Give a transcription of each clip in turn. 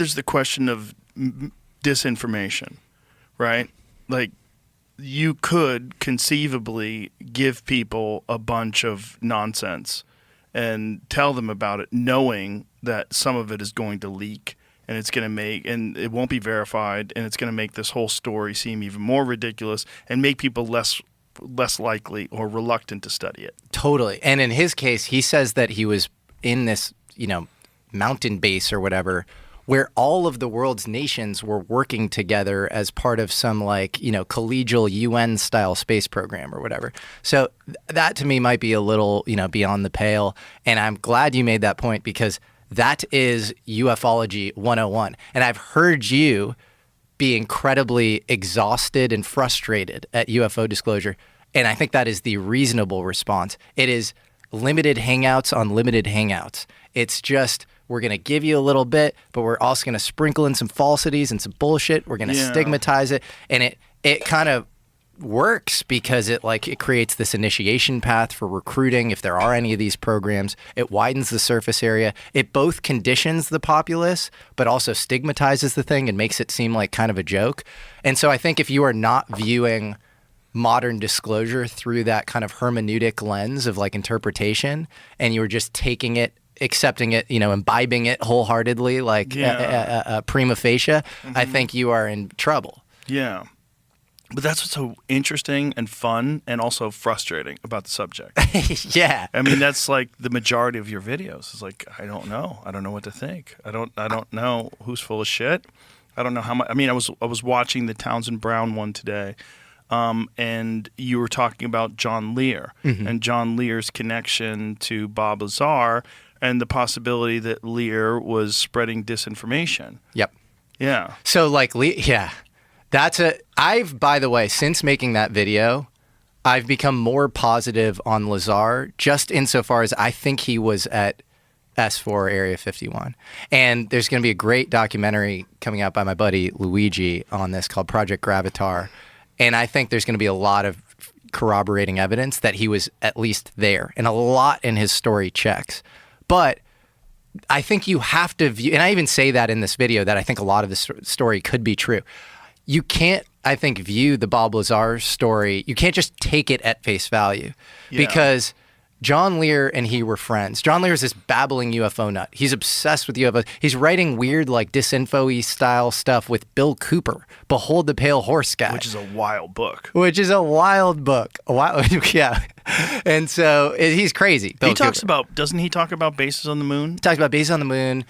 there's the question of disinformation, right? Like, you could conceivably give people a bunch of nonsense and tell them about it, knowing that some of it is going to leak, and it's going to make, and it won't be verified, and it's going to make this whole story seem even more ridiculous and make people less likely or reluctant to study it. Totally. And in his case, he says that he was in this, mountain base or whatever, where all of the world's nations were working together as part of some collegial UN style space program or whatever. So that to me might be a little, beyond the pale. And I'm glad you made that point, because that is ufology 101. And I've heard you be incredibly exhausted and frustrated at UFO disclosure. And I think that is the reasonable response. It is limited hangouts on limited hangouts. It's just, we're going to give you a little bit, but we're also going to sprinkle in some falsities and some bullshit. We're going to stigmatize it. And it kind of works because it creates this initiation path for recruiting, if there are any of these programs. It widens the surface area. It both conditions the populace, but also stigmatizes the thing and makes it seem like kind of a joke. And so I think if you are not viewing modern disclosure through that kind of hermeneutic lens of interpretation, and you were just taking it, accepting it, imbibing it wholeheartedly, prima facie, I think you are in trouble. Yeah. But that's what's so interesting and fun and also frustrating about the subject. Yeah. I mean, that's the majority of your videos. It's I don't know. I don't know what to think. I don't know who's full of shit. I don't know how much. I mean, I was watching the Townsend Brown one today. And you were talking about John Lear and John Lear's connection to Bob Lazar and the possibility that Lear was spreading disinformation. Yep. Yeah. So I've, by the way, since making that video, I've become more positive on Lazar, just insofar as I think he was at S4 Area 51. And there's going to be a great documentary coming out by my buddy Luigi on this called Project Gravatar. And I think there's going to be a lot of corroborating evidence that he was at least there, and a lot in his story checks. But I think you have to view, and I even say that in this video, that I think a lot of this story could be true. You can't, I think, view the Bob Lazar story, you can't just take it at face value, because John Lear and he were friends. John Lear is this babbling UFO nut. He's obsessed with UFOs. He's writing weird, disinfo-y style stuff with Bill Cooper, Behold the Pale Horse guy. Which is a wild book. Yeah. And so he's crazy. Doesn't he talk about bases on the moon? He talks about bases on the moon.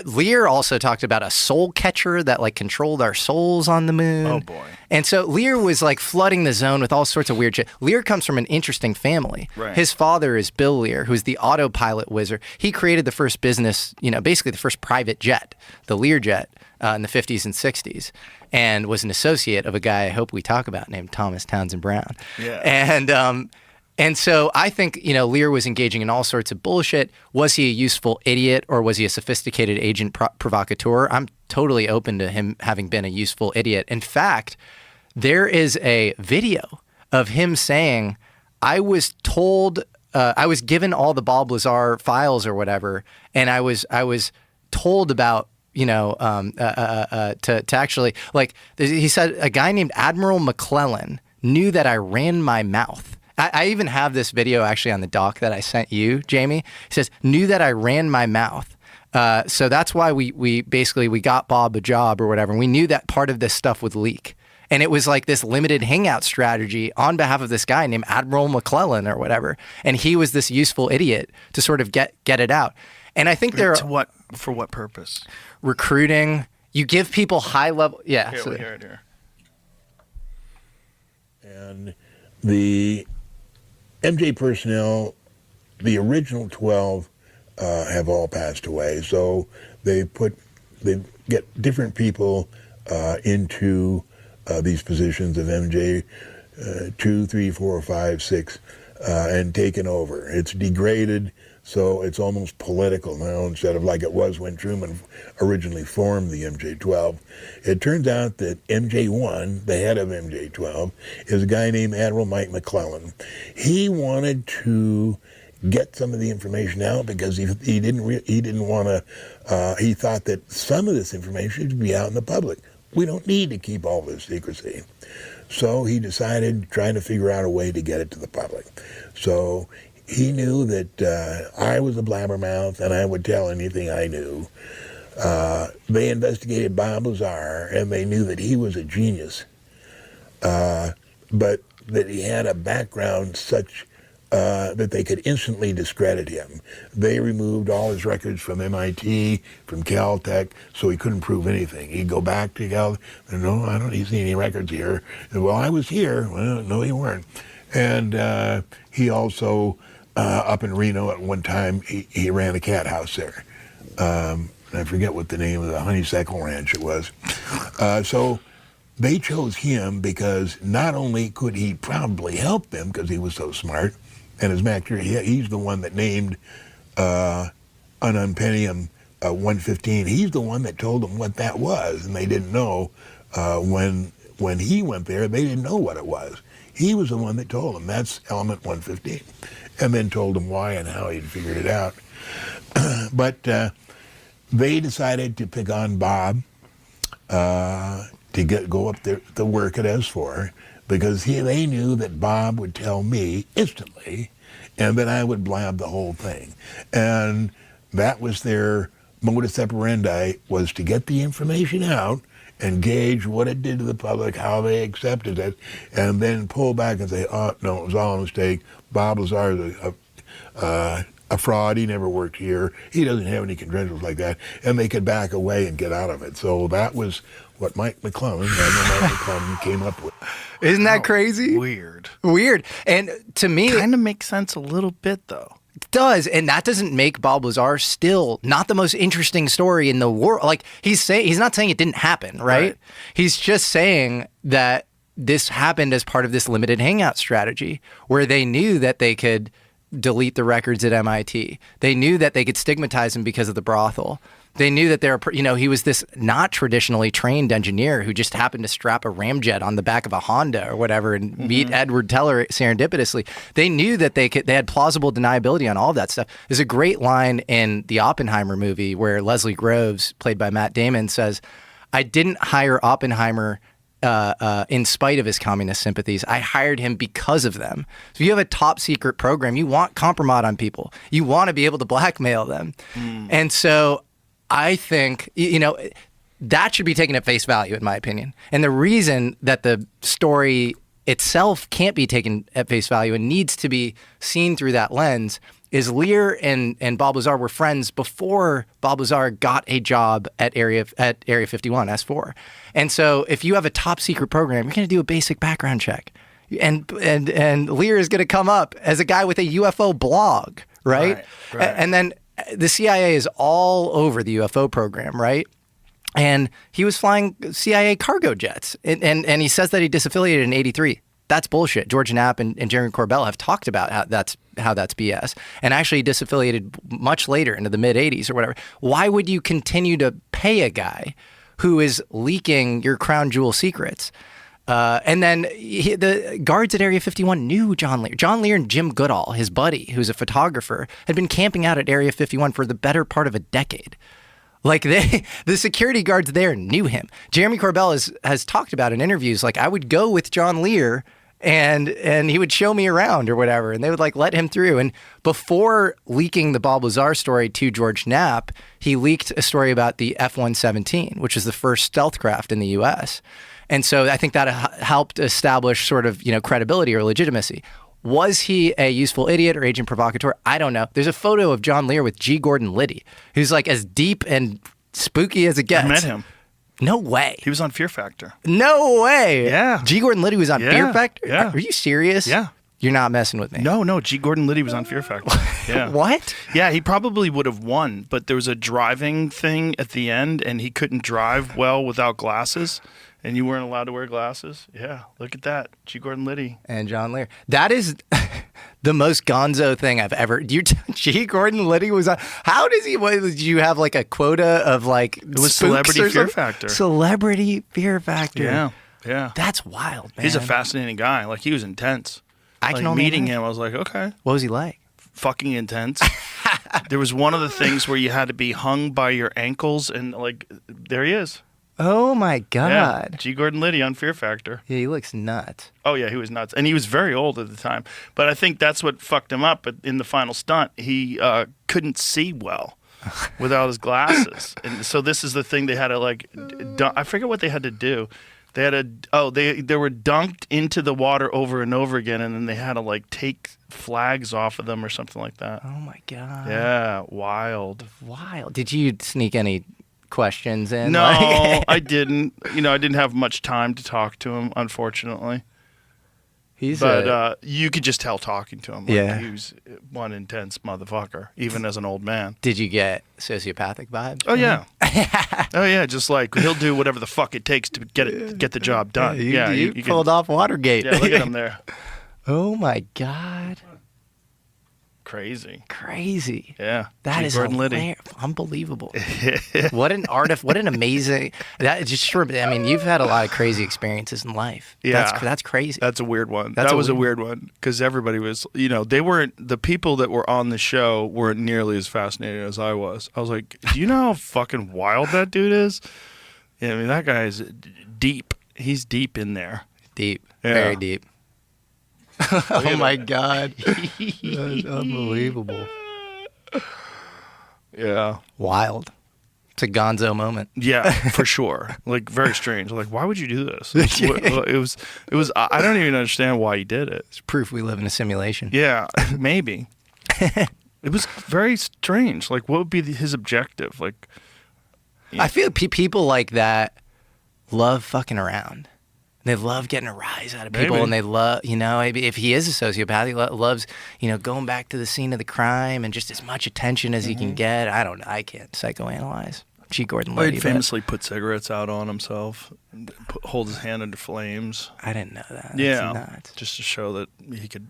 Lear also talked about a soul catcher that controlled our souls on the moon. Oh boy. And so Lear was flooding the zone with all sorts of weird shit. Lear comes from an interesting family. Right. His father is Bill Lear, who's the autopilot wizard. He created the first business, basically the first private jet, the Learjet, in the 50s and 60s, and was an associate of a guy I hope we talk about named Thomas Townsend Brown. Yeah. And so I think, Lear was engaging in all sorts of bullshit. Was he a useful idiot, or was he a sophisticated agent provocateur? I'm totally open to him having been a useful idiot. In fact, there is a video of him saying, I was told, I was given all the Bob Lazar files or whatever, and I was told about, to actually, he said a guy named Admiral McClellan knew that I ran my mouth. I even have this video actually on the doc that I sent you, Jamie. He says, knew that I ran my mouth. So that's why we got Bob a job or whatever. And we knew that part of this stuff would leak. And it was this limited hangout strategy on behalf of this guy named Admiral McClellan or whatever. And he was this useful idiot to sort of get it out. And I think for what purpose? Recruiting. You give people high level. Yeah. Here, we hear it here. And the MJ personnel, the original 12, have all passed away. So they get different people into these positions of MJ 2, 3, 4, 5, 6, and taken over. It's degraded, so it's almost political now instead of like it was when Truman originally formed the MJ-12. It turns out that MJ-1, the head of MJ-12, is a guy named Admiral Mike McClellan. He wanted to get some of the information out because he didn't want to. He thought that some of this information should be out in the public. We don't need to keep all this secrecy. So he decided trying to figure out a way to get it to the public. So he knew that I was a blabbermouth and I would tell anything I knew. They investigated Bob Lazar and they knew that he was a genius, but that he had a background such that they could instantly discredit him. They removed all his records from MIT, from Caltech, so he couldn't prove anything. He'd go back to Cal, no, I don't see any records here. And, well, I was here. Well, no, you weren't. And he also, up in Reno at one time, he ran a cat house there. I forget what the name of the Honeysuckle Ranch it was. So they chose him because not only could he probably help them because he was so smart, and as a matter of fact, he's the one that named ununpennium 115. He's the one that told them what that was, and they didn't know when he went there. They didn't know what it was. He was the one that told them that's element 115, and then told them why and how he'd figured it out. But they decided to pick on Bob to go up there to work at S4 because they knew that Bob would tell me instantly and that I would blab the whole thing. And that was their modus operandi, was to get the information out and gauge what it did to the public, how they accepted it, and then pull back and say, oh, no, it was all a mistake. Bob Lazar is a fraud. He never worked here. He doesn't have any credentials like that. And they could back away and get out of it. So that was what Mike McClellan came up with. Isn't that crazy? Weird. And to me, Kind of makes sense a little bit, though. it does. And that doesn't make Bob Lazar still not the most interesting story in the world. Like he's not saying it didn't happen, right? He's just saying that this happened as part of this limited hangout strategy where they knew that they could delete the records at MIT. They knew that they could stigmatize him because of the brothel. They knew that he was this not traditionally trained engineer who just happened to strap a ramjet on the back of a Honda or whatever and meet Edward Teller serendipitously. They knew that they had plausible deniability on all of that stuff. There's a great line in the Oppenheimer movie where Leslie Groves, played by Matt Damon, says, "I didn't hire Oppenheimer in spite of his communist sympathies. I hired him because of them." So if you have a top secret program, you want compromise on people. You want to be able to blackmail them. And so I think, that should be taken at face value, in my opinion. And the reason that the story itself can't be taken at face value and needs to be seen through that lens is Lear and Bob Lazar were friends before Bob Lazar got a job at Area 51, S4. And so if you have a top secret program, you're going to do a basic background check. And Lear is going to come up as a guy with a UFO blog, right? And then the CIA is all over the UFO program, right? And he was flying CIA cargo jets. And he says that he disaffiliated in 83. That's bullshit. George Knapp and Jeremy Corbell have talked about how that's BS. And actually disaffiliated much later into the mid-'80s or whatever. Why would you continue to pay a guy who is leaking your crown jewel secrets? And then the guards at Area 51 knew John Lear. John Lear and Jim Goodall, his buddy, who's a photographer, had been camping out at Area 51 for the better part of a decade. Like the security guards there knew him. Jeremy Corbell has talked about in interviews, like I would go with John Lear and he would show me around or whatever, and they would let him through. And before leaking the Bob Lazar story to George Knapp, he leaked a story about the F-117, which is the first stealth craft in the U.S. And so I think that helped establish sort of, credibility or legitimacy. Was he a useful idiot or agent provocateur? I don't know. There's a photo of John Lear with G. Gordon Liddy, who's as deep and spooky as it gets. I met him. No way. He was on Fear Factor. No way. Yeah. G. Gordon Liddy was on Fear Factor? Yeah. Are you serious? Yeah. You're not messing with me. No. G. Gordon Liddy was on Fear Factor. Yeah. What? Yeah, he probably would have won, but there was a driving thing at the end, and he couldn't drive well without glasses, and you weren't allowed to wear glasses. Yeah, look at that. G. Gordon Liddy. And John Lear. That is the most gonzo thing I've ever... G. Gordon Liddy was on... How does he... Did you have a quota of It was Celebrity Fear Factor. Celebrity Fear Factor. Yeah. That's wild, man. He's a fascinating guy. He was intense. I can only meeting imagine. him, I was like, okay. What was he like? fucking intense. There was one of the things where you had to be hung by your ankles, and like, there he is. Oh my God. Yeah, G. Gordon Liddy on Fear Factor. Yeah, he looks nuts. Oh yeah, he was nuts, and he was very old at the time. But I think that's what fucked him up. But in the final stunt, he couldn't see well without his glasses, and so this is the thing they had to like. I forget what they had to do. They had to they were dunked into the water over and over again, and then they had to like take flags off of them or something like that. Oh my God. Yeah, wild. Wild. Did you sneak any questions in? No, Like- I didn't. You know, I didn't have much time to talk to him, unfortunately. But you could just tell talking to him. Like, Yeah. he was one intense motherfucker, even as an old man. Did you get sociopathic vibes? Oh yeah, oh yeah. Just like he'll do whatever the fuck it takes to get the job done. You you pulled off Watergate. Yeah, look at him there. Oh my God. Crazy. Crazy. Yeah. That G. is Gordon Liddy. hilarious. Unbelievable. What an what an amazing. That just. I mean, you've had a lot of crazy experiences in life. Yeah. That's crazy. That's a weird one. That's That a was a weird one because everybody was, they weren't, the people that were on the show weren't nearly as fascinated as I was. I was like, do you know how fucking wild that dude is? Yeah, I mean, that guy is deep. He's deep in there. Deep. Yeah. Very deep. Oh my God. That's unbelievable. Yeah. Wild. It's a gonzo moment. Yeah, for sure. Like, very strange. Like, why would you do this? It was, I don't even understand why he did it. It's proof we live in a simulation. Yeah, maybe. It was very strange. Like, what would be his objective? Like, I feel people like that love fucking around. They love getting a rise out of people, Maybe. and they love, if he is a sociopath, he loves, going back to the scene of the crime and just as much attention as he can get. I don't know. I can't psychoanalyze G. Gordon Liddy. he'd famously put cigarettes out on himself, and hold his hand under flames. I didn't know that. That's Yeah, nuts. just to show that he could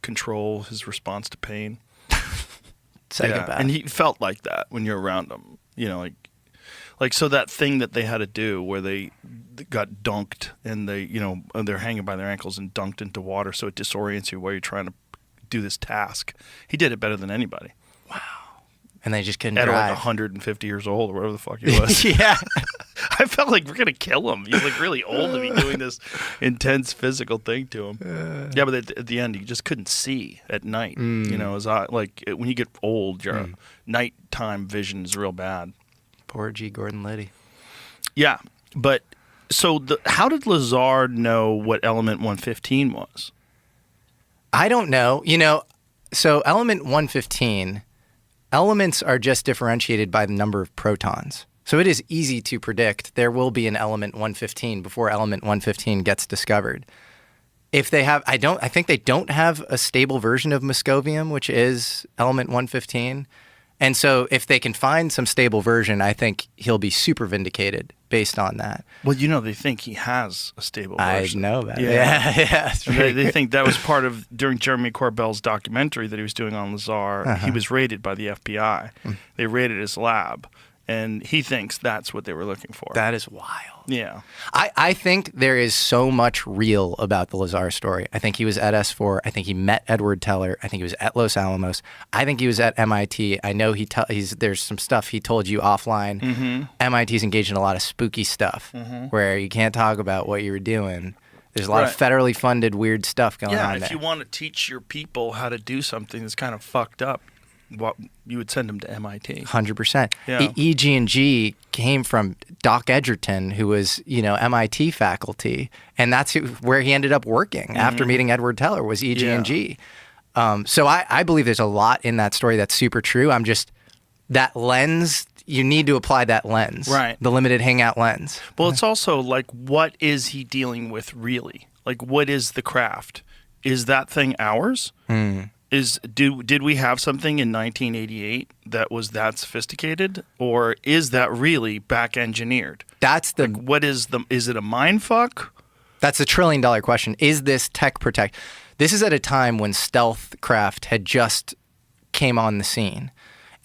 control his response to pain. Psychopath. And he felt like that when you're around him. Like so that thing that they had to do where they got dunked and they're hanging by their ankles and dunked into water, so it disorients you while you're trying to do this task. He did it better than anybody. And they just couldn't At drive. like 150 years old or whatever the fuck he was. Yeah. I felt like we're gonna kill him. He's like really old to be doing this intense physical thing to him. Yeah, but at the end, he just couldn't see at night. His eye, when you get old, your nighttime vision is real bad. Poor G. Gordon Liddy. Yeah, but so how did Lazar know what element 115 was? I don't know. So element 115, elements are just differentiated by the number of protons. So it is easy to predict there will be an element 115 before element 115 gets discovered. If they have, I think they don't have a stable version of Moscovium, which is element 115. And so if they can find some stable version, I think he'll be super vindicated based on that. Well, they think he has a stable I version. know that. Yeah. Yeah. It's They think that was part of, during Jeremy Corbell's documentary that he was doing on Lazar, he was raided by the FBI. They raided his lab, and he thinks that's what they were looking for. That is wild. Yeah. I think there is so much real about the Lazar story. I think he was at S4. I think he met Edward Teller. I think he was at Los Alamos. I think he was at MIT. I know there's some stuff he told you offline. MIT's engaged in a lot of spooky stuff where you can't talk about what you were doing. There's a lot of federally funded weird stuff going on Yeah, there. if you want to teach your people how to do something that's kind of fucked up, you would send them to MIT. 100%. Yeah. EG&G came from Doc Edgerton, who was, MIT faculty, and that's where he ended up working after meeting Edward Teller was EG&G. So I believe there's a lot in that story that's super true. I'm just, that lens, you need to apply that lens. Right. The limited hangout lens. Well, it's also like, what is he dealing with really? Like, what is the craft? Is that thing ours? Did we have something in 1988 that was that sophisticated, or is that really back engineered? That's the Is it a mind fuck? That's the $1 trillion question. Is this tech protect? This is at a time when stealth craft had just came on the scene,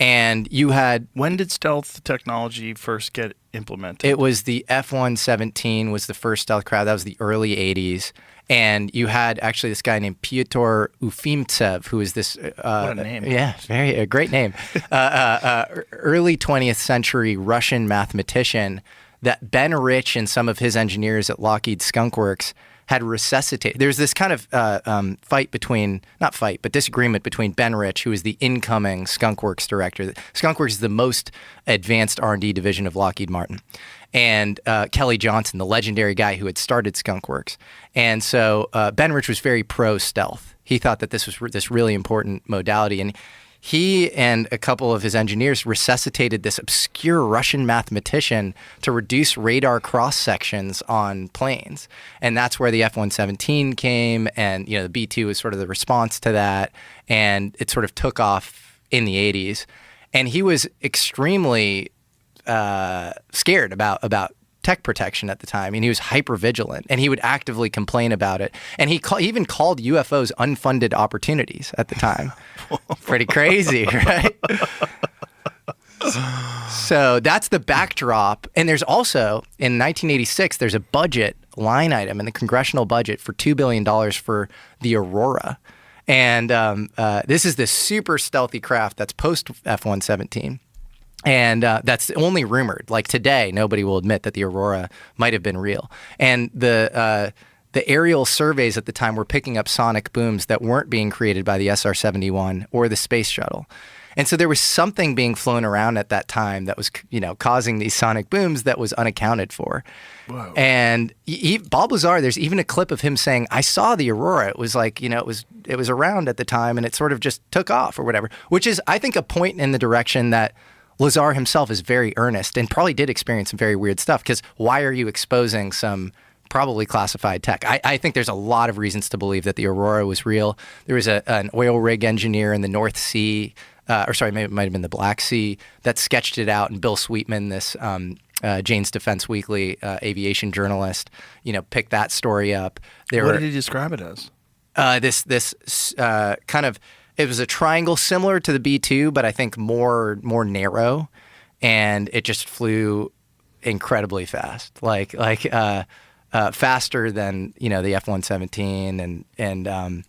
and you had When did stealth technology first get implemented? It was the F-117 was the first stealth craft. That was the early 80s. And you had actually this guy named Pyotr Ufimtsev, who is this... what a name. Yeah, a great name. Early 20th century Russian mathematician that Ben Rich and some of his engineers at Lockheed Skunk Works had resuscitated. There's this kind of disagreement between Ben Rich, who is the incoming Skunk Works director. Skunk Works is the most advanced R&D division of Lockheed Martin. And Kelly Johnson, the legendary guy who had started Skunk Works. And so Ben Rich was very pro-stealth. He thought that this was this really important modality. And he and a couple of his engineers resuscitated this obscure Russian mathematician to reduce radar cross-sections on planes. And that's where the F-117 came, and the B-2 was sort of the response to that, and it sort of took off in the 80s. And he was extremely scared about tech protection at the time. I mean, he was hyper vigilant, and he would actively complain about it. And he even called UFOs unfunded opportunities at the time. Pretty crazy, right? So that's the backdrop. And there's also, in 1986, there's a budget line item in the congressional budget for $2 billion for the Aurora. And this is this super stealthy craft that's post F-117. And that's only rumored. Like today, nobody will admit that the Aurora might have been real. And the aerial surveys at the time were picking up sonic booms that weren't being created by the SR-71 or the space shuttle. And so there was something being flown around at that time that was, causing these sonic booms that was unaccounted for. Whoa. And Bob Lazar, there's even a clip of him saying, "I saw the Aurora. It was like, it was around at the time, and it sort of just took off or whatever," which is, I think, a point in the direction that Lazar himself is very earnest and probably did experience some very weird stuff, because why are you exposing some probably classified tech? I think there's a lot of reasons to believe that the Aurora was real. There was an oil rig engineer in the North Sea, maybe it might have been the Black Sea, that sketched it out, and Bill Sweetman, this Jane's Defense Weekly aviation journalist, picked that story up. What did he describe it as? This kind of... It was a triangle similar to the B-2, but I think more narrow, and it just flew incredibly fast, like faster than the F-117, and I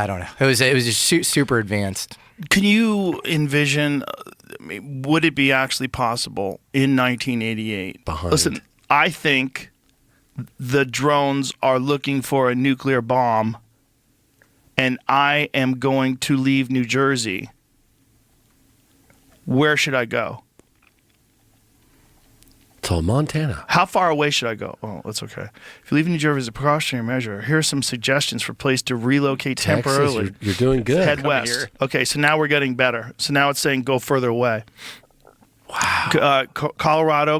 don't know. It was just super advanced. Can you envision? Would it be actually possible in 1988? Listen, I think the drones are looking for a nuclear bomb, and I am going to leave New Jersey. Where should I go? It's all Montana. How far away should I go? Oh, that's okay. If you leave New Jersey as a precautionary measure, here are some suggestions for place to relocate Texas, temporarily. You're doing good. Head west. Okay, so now we're getting better. So now it's saying go further away. Wow. Colorado,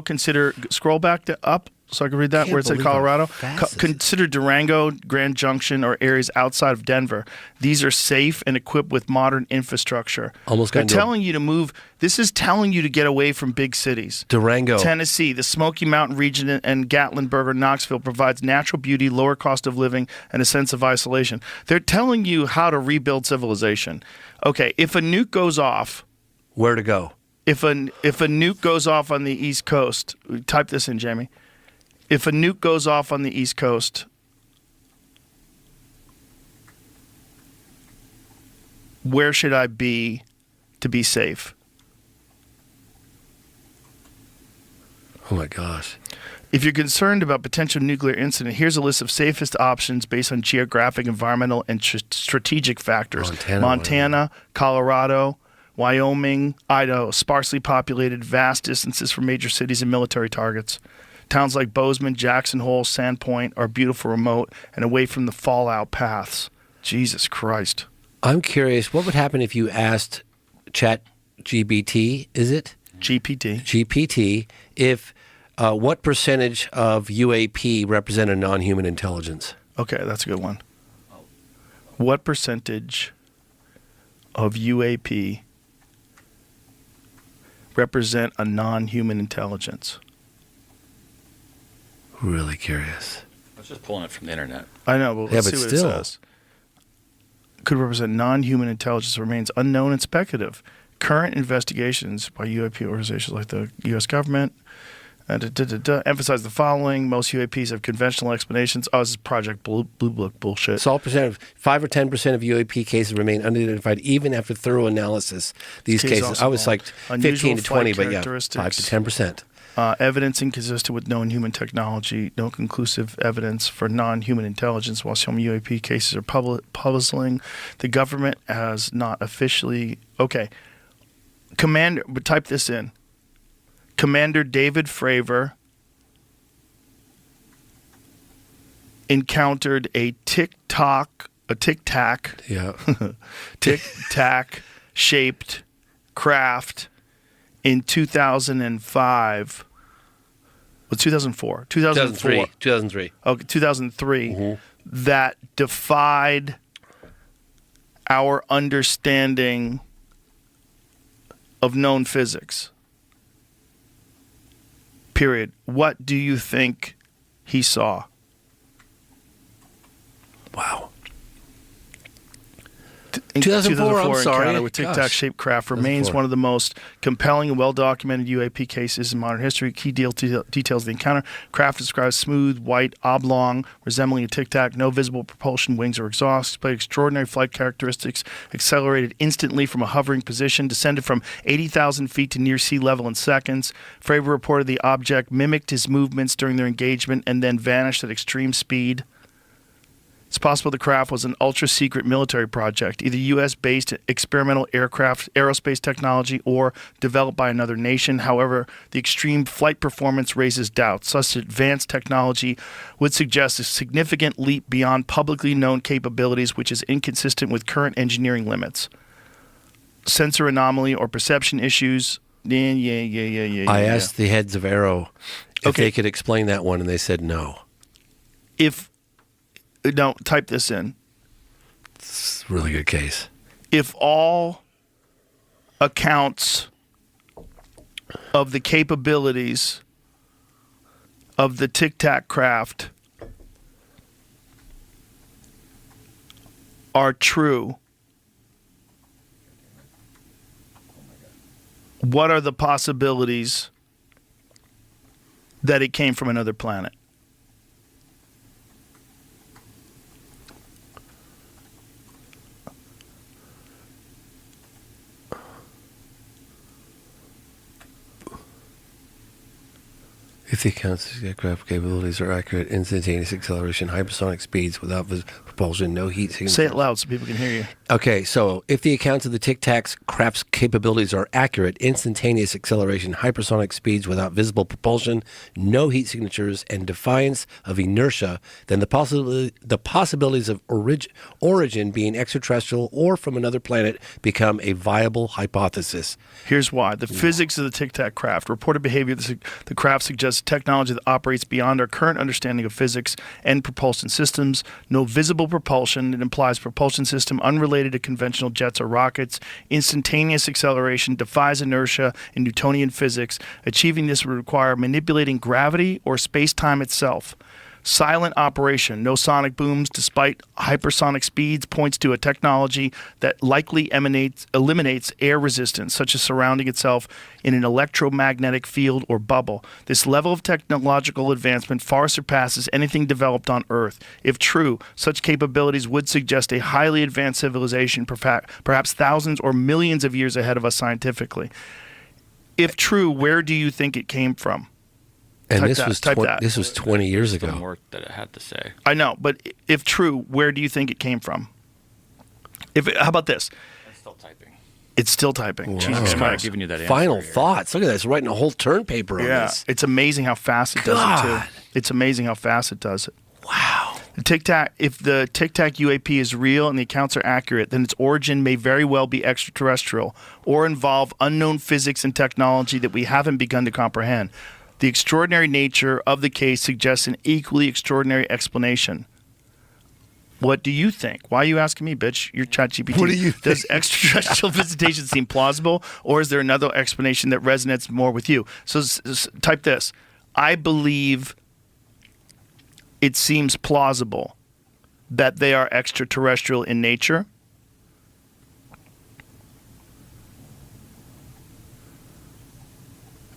scroll back up so I can read that, where it said Colorado. Consider Durango, Grand Junction, or areas outside of Denver. These are safe and equipped with modern infrastructure. They're telling you to move. This is telling you to get away from big cities. Durango. Tennessee, the Smoky Mountain region, and Gatlinburg, Knoxville provides natural beauty, lower cost of living, and a sense of isolation. They're telling you how to rebuild civilization. Okay, if a nuke goes off. Where to go? If a nuke goes off on the East Coast, type this in, Jamie. If a nuke goes off on the East Coast, where should I be to be safe? Oh my gosh. If you're concerned about potential nuclear incident, here's a list of safest options based on geographic, environmental, and strategic factors. Montana, Colorado, Wyoming, Idaho, sparsely populated, vast distances from major cities and military targets. Towns like Bozeman, Jackson Hole, Sandpoint are beautiful, remote, and away from the fallout paths. Jesus Christ. I'm curious, what would happen if you asked ChatGPT, is it? GPT, if what percentage of UAP represent a non-human intelligence? Okay, that's a good one. What percentage of UAP represent a non-human intelligence? Really curious. I was just pulling it from the internet. I know, but let's see what it says. Could represent non-human intelligence, remains unknown and speculative. current investigations by UAP organizations like the U.S. government emphasize the following: most UAPs have conventional explanations. Oh, this is Project Blue Book bullshit. Small percent of 5 or 10% of UAP cases remain unidentified even after thorough analysis. These cases, I was like 15 to 20, but yeah, 5 to 10%. Evidence inconsistent with known human technology. No conclusive evidence for non-human intelligence. While some UAP cases are puzzling, the government has not officially. Okay, Commander, but type this in. Commander David Fravor encountered a tic-tac shaped craft in 2005. Well, 2004. 2003. Okay, 2003. That defied our understanding of known physics. Period. What do you think he saw? Wow. 2004 I'm sorry. encounter with tic-tac-shaped craft remains one of the most compelling and well-documented UAP cases in modern history. Key details of the encounter. Craft describes smooth, white, oblong, resembling a tic-tac, no visible propulsion, wings or exhaust, displayed extraordinary flight characteristics, accelerated instantly from a hovering position, descended from 80,000 feet to near sea level in seconds. Fravor reported the object mimicked his movements during their engagement and then vanished at extreme speed. It's possible the craft was an ultra-secret military project, either U.S.-based experimental aerospace technology, or developed by another nation. However, the extreme flight performance raises doubts. Such advanced technology would suggest a significant leap beyond publicly known capabilities, which is inconsistent with current engineering limits. Sensor anomaly or perception issues. I asked the heads of Aero if they could explain that one, and they said no. No, type this in. It's a really good case. If all accounts of the capabilities of the tic-tac craft are true, what are the possibilities that it came from another planet? If the accounts of aircraft capabilities are accurate, instantaneous acceleration, hypersonic speeds without propulsion, no heat signatures. Say it loud so people can hear you. Okay, so if the accounts of the tic-tac craft's capabilities are accurate, instantaneous acceleration, hypersonic speeds without visible propulsion, no heat signatures, and defiance of inertia, then the possibilities of origin being extraterrestrial or from another planet become a viable hypothesis. Here's why. The physics of the tic-tac craft. Reported behavior of the craft suggests technology that operates beyond our current understanding of physics and propulsion systems. No visible propulsion. It implies propulsion system unrelated to conventional jets or rockets. Instantaneous acceleration defies inertia in Newtonian physics. Achieving this would require manipulating gravity or space-time itself. Silent operation, no sonic booms despite hypersonic speeds, points to a technology that likely eliminates air resistance, such as surrounding itself in an electromagnetic field or bubble. This level of technological advancement far surpasses anything developed on Earth. If true, such capabilities would suggest a highly advanced civilization, perhaps thousands or millions of years ahead of us scientifically. If true, where do you think it came from? And this was 20 years ago. The work that it had to say. I know, but if true, where do you think it came from? How about this? It's still typing. It's still typing. Wow. Jesus I'm Christ. giving you that answer Final here. thoughts. Look at this. Writing a whole turn paper on this. It's amazing how fast it does it, too. It's amazing how fast it does it. Wow. If the tic-tac UAP is real and the accounts are accurate, then its origin may very well be extraterrestrial or involve unknown physics and technology that we haven't begun to comprehend. The extraordinary nature of the case suggests an equally extraordinary explanation. What do you think? Why are you asking me, bitch? You're ChatGPT. What do you think? Does extraterrestrial visitation seem plausible, or is there another explanation that resonates more with you? So type this. I believe it seems plausible that they are extraterrestrial in nature.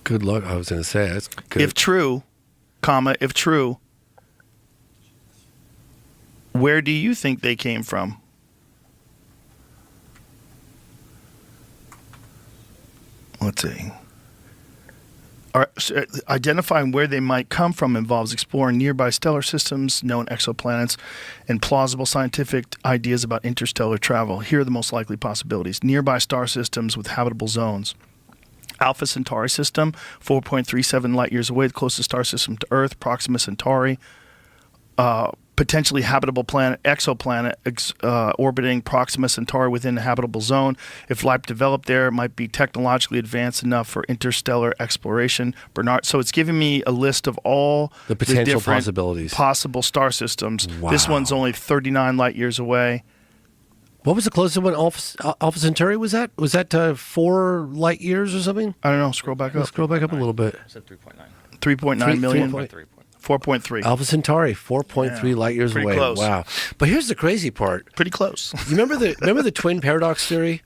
Good luck. I was going to say that's good. If true, where do you think they came from? Let's see. Identifying where they might come from involves exploring nearby stellar systems, known exoplanets, and plausible scientific ideas about interstellar travel. Here are the most likely possibilities. Nearby star systems with habitable zones. Alpha Centauri system, 4.37 light years away, the closest star system to Earth. Proxima Centauri, potentially habitable planet, exoplanet orbiting Proxima Centauri within a habitable zone. If life developed there, it might be technologically advanced enough for interstellar exploration. Bernard, so it's giving me a list of all the potential different possibilities, possible star systems. Wow. This one's only 39 light years away. What was the closest one? Alpha Centauri was that? Was that 4 light years or something? I don't know. Scroll back up. Scroll back up a little bit. I said 3.9. 3.9 million. 3.3. 4.3. Alpha Centauri, 4.3 light years pretty away. close. Wow! But here's the crazy part. Pretty close. You remember the twin paradox theory?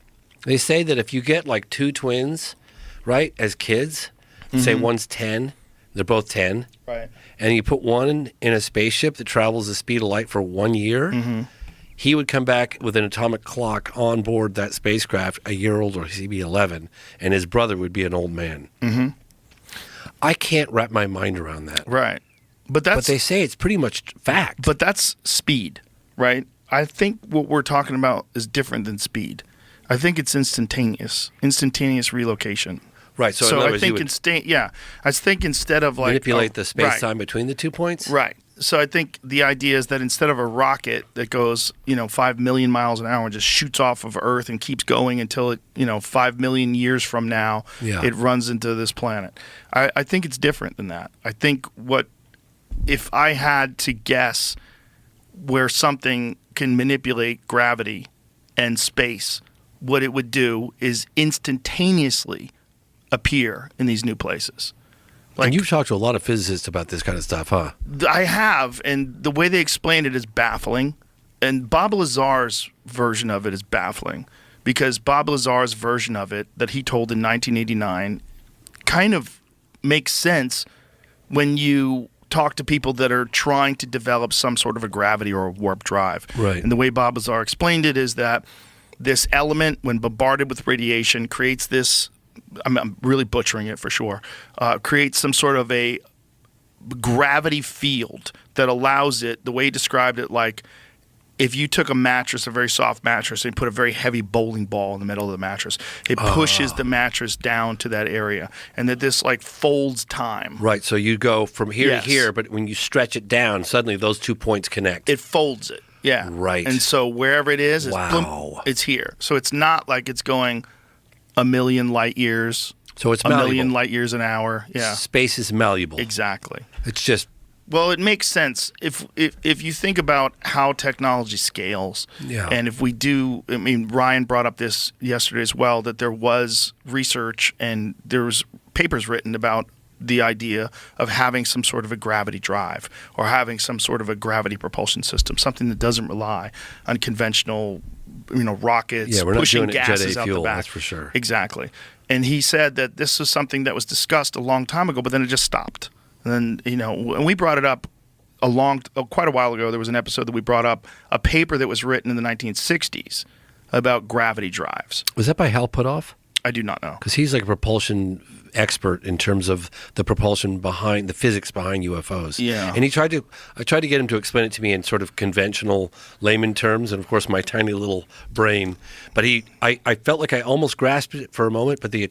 They say that if you get like 2 twins, right, as kids, say one's 10, they're both 10, Right. and you put one in a spaceship that travels the speed of light for 1 year, he would come back with an atomic clock on board that spacecraft a year older. He'd be 11, and his brother would be an old man. I can't wrap my mind around that. Right. But they say it's pretty much fact. But that's speed, right? I think what we're talking about is different than speed. I think it's instantaneous relocation. Right. So, in other I words, think you would I think instead of like manipulate the space-time between the 2 points? Right. So I think the idea is that instead of a rocket that goes, 5 million miles an hour and just shoots off of Earth and keeps going until it, 5 million years from now, it runs into this planet. I think it's different than that. I think if I had to guess where something can manipulate gravity and space, what it would do is instantaneously appear in these new places. And you've talked to a lot of physicists about this kind of stuff, huh? I have, and the way they explain it is baffling. And Bob Lazar's version of it is baffling because Bob Lazar's version of it that he told in 1989 kind of makes sense when you talk to people that are trying to develop some sort of a gravity or a warp drive. Right. And the way Bob Lazar explained it is that this element, when bombarded with radiation, creates this, I'm really butchering it for sure, creates some sort of a gravity field that allows it, the way he described it, like if you took a mattress, a very soft mattress, and put a very heavy bowling ball in the middle of the mattress, it pushes the mattress down to that area, and that this like folds time. Right, so you go from here to here, but when you stretch it down, suddenly those 2 points connect. It folds it, yeah. Right. And so wherever it is, wow. It's here. So it's not like it's going a million light years. So it's a malleable. million light years an hour. Yeah. Space is malleable. Exactly. It's just... Well, it makes sense if you think about how technology scales, and if we do. I mean, Ryan brought up this yesterday as well, that there was research and there was papers written about the idea of having some sort of a gravity drive or having some sort of a gravity propulsion system, something that doesn't rely on conventional, rockets, yeah, we're not pushing doing it gases jet out fuel, the back. that's for sure. Exactly. And he said that this was something that was discussed a long time ago, but then it just stopped. And then, and we brought it up quite a while ago. There was an episode that we brought up a paper that was written in the 1960s about gravity drives. Was that by Hal Puthoff? I do not know. Because he's like a propulsion expert in terms of the propulsion behind the physics behind UFOs. Yeah. And I tried to get him to explain it to me in sort of conventional layman terms, and of course my tiny little brain. But I felt like I almost grasped it for a moment, but the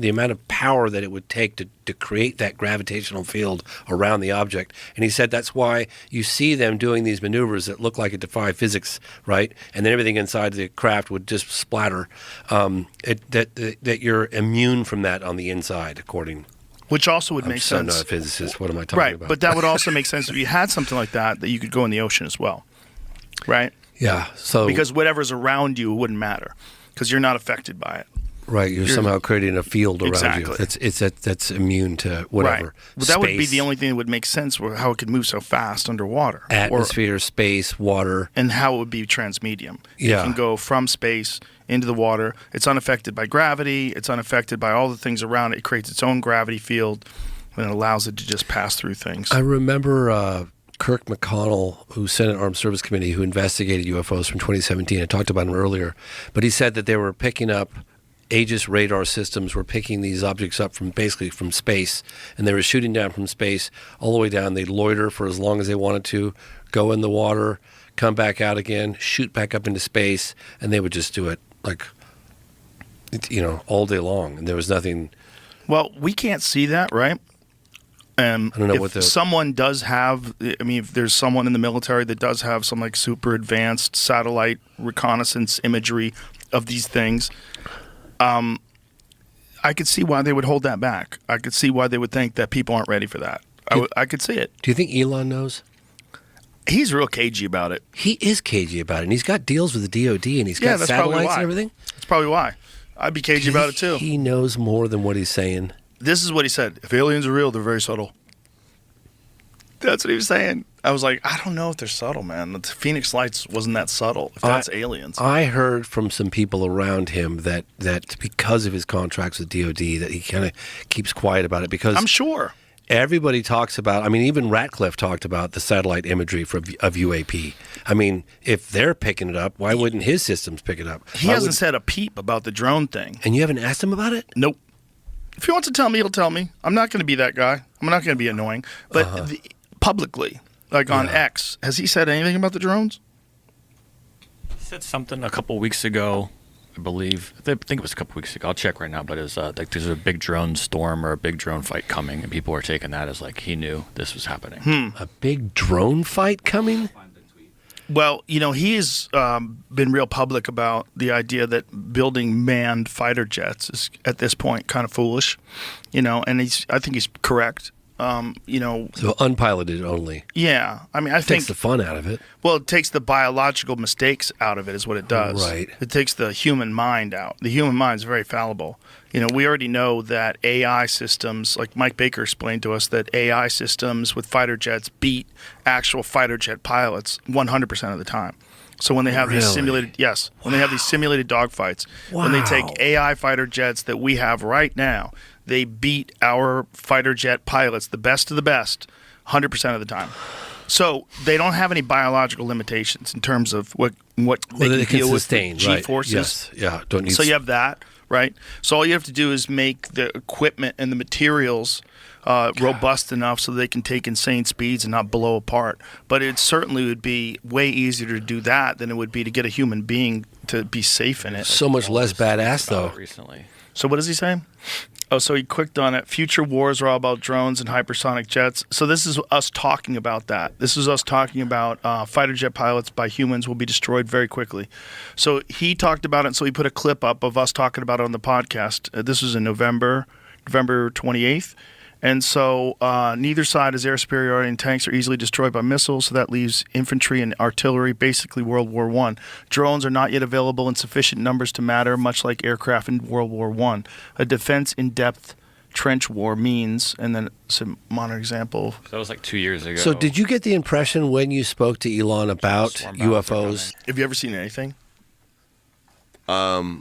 amount of power that it would take to create that gravitational field around the object. And he said that's why you see them doing these maneuvers that look like it defy physics, right? And then everything inside the craft would just splatter. That you're immune from that on the inside, according. Which also would make sense. I'm not a physicist. What am I talking about? Right, but that would also make sense if you had something like that you could go in the ocean as well, right? Yeah. So because whatever's around you wouldn't matter because you're not affected by it. Right, you're somehow creating a field around you that's immune to whatever. Right. Well, that would be the only thing that would make sense for how it could move so fast underwater. Atmosphere, space, water. And how it would be transmedium. Yeah. It can go from space into the water. It's unaffected by gravity. It's unaffected by all the things around it. It creates its own gravity field, and it allows it to just pass through things. I remember Kirk McConnell, who Senate Armed Service Committee, who investigated UFOs from 2017. I talked about him earlier, but he said that they were picking up Aegis radar systems were picking these objects up from basically from space, and they were shooting down from space all the way down. They'd loiter for as long as they wanted to, go in the water, come back out again, shoot back up into space, and they would just do it like, all day long. And there was nothing. Well, we can't see that, right? I don't know if someone does have, if there's someone in the military that does have some like super advanced satellite reconnaissance imagery of these things, I could see why they would hold that back. I could see why they would think that people aren't ready for that. I could see it. Do you think Elon knows? He's real cagey about it. He is cagey about it, and he's got deals with the DOD, and he's got satellites and everything. That's probably why. I'd be cagey about it too. He knows more than what he's saying. This is what he said. If aliens are real, they're very subtle. That's what he was saying. I was like, I don't know if they're subtle, man. The Phoenix Lights wasn't that subtle. If that's aliens. I heard from some people around him that because of his contracts with DOD, that he kind of keeps quiet about it because I'm sure. Everybody talks about, even Ratcliffe talked about the satellite imagery of UAP. If they're picking it up, why wouldn't his systems pick it up? He hasn't said a peep about the drone thing. And you haven't asked him about it? Nope. If he wants to tell me, he'll tell me. I'm not going to be that guy. I'm not going to be annoying. But publicly, like on X, has he said anything about the drones? He said something a couple weeks ago, I believe. I think it was a couple weeks ago. I'll check right now. But it's like there's a big drone storm or a big drone fight coming, and people are taking that as like he knew this was happening. A big drone fight coming? Well, he has been real public about the idea that building manned fighter jets is at this point kind of foolish, and I think he's correct. So unpiloted only. Yeah. I think takes the fun out of it. Well, it takes the biological mistakes out of it is what it does. Right. It takes the human mind out. The human mind is very fallible. We already know that AI systems, like Mike Baker explained to us, that AI systems with fighter jets beat actual fighter jet pilots 100% of the time. So when they have these simulated, when they have these simulated dogfights, when they take AI fighter jets that we have right now, they beat our fighter jet pilots, the best of the best, 100% of the time. So they don't have any biological limitations in terms of what they can deal with G-forces. Yes. Yeah. Don't need. So you have that, right? So all you have to do is make the equipment and the materials robust enough so they can take insane speeds and not blow apart. But it certainly would be way easier to do that than it would be to get a human being to be safe in it. So much less badass, though. Recently. So what does he say? Oh, so he clicked on it. Future wars are all about drones and hypersonic jets. So this is us talking about that. This is us talking about fighter jet pilots by humans will be destroyed very quickly. So he talked about it. So he put a clip up of us talking about it on the podcast. This was in November 28th. And so neither side has air superiority, and tanks are easily destroyed by missiles, so that leaves infantry and artillery, basically World War I. Drones are not yet available in sufficient numbers to matter, much like aircraft in World War I. A defense in-depth trench war means, and then some modern example. That was like 2 years ago. So did you get the impression when you spoke to Elon about UFOs? Have you ever seen anything? I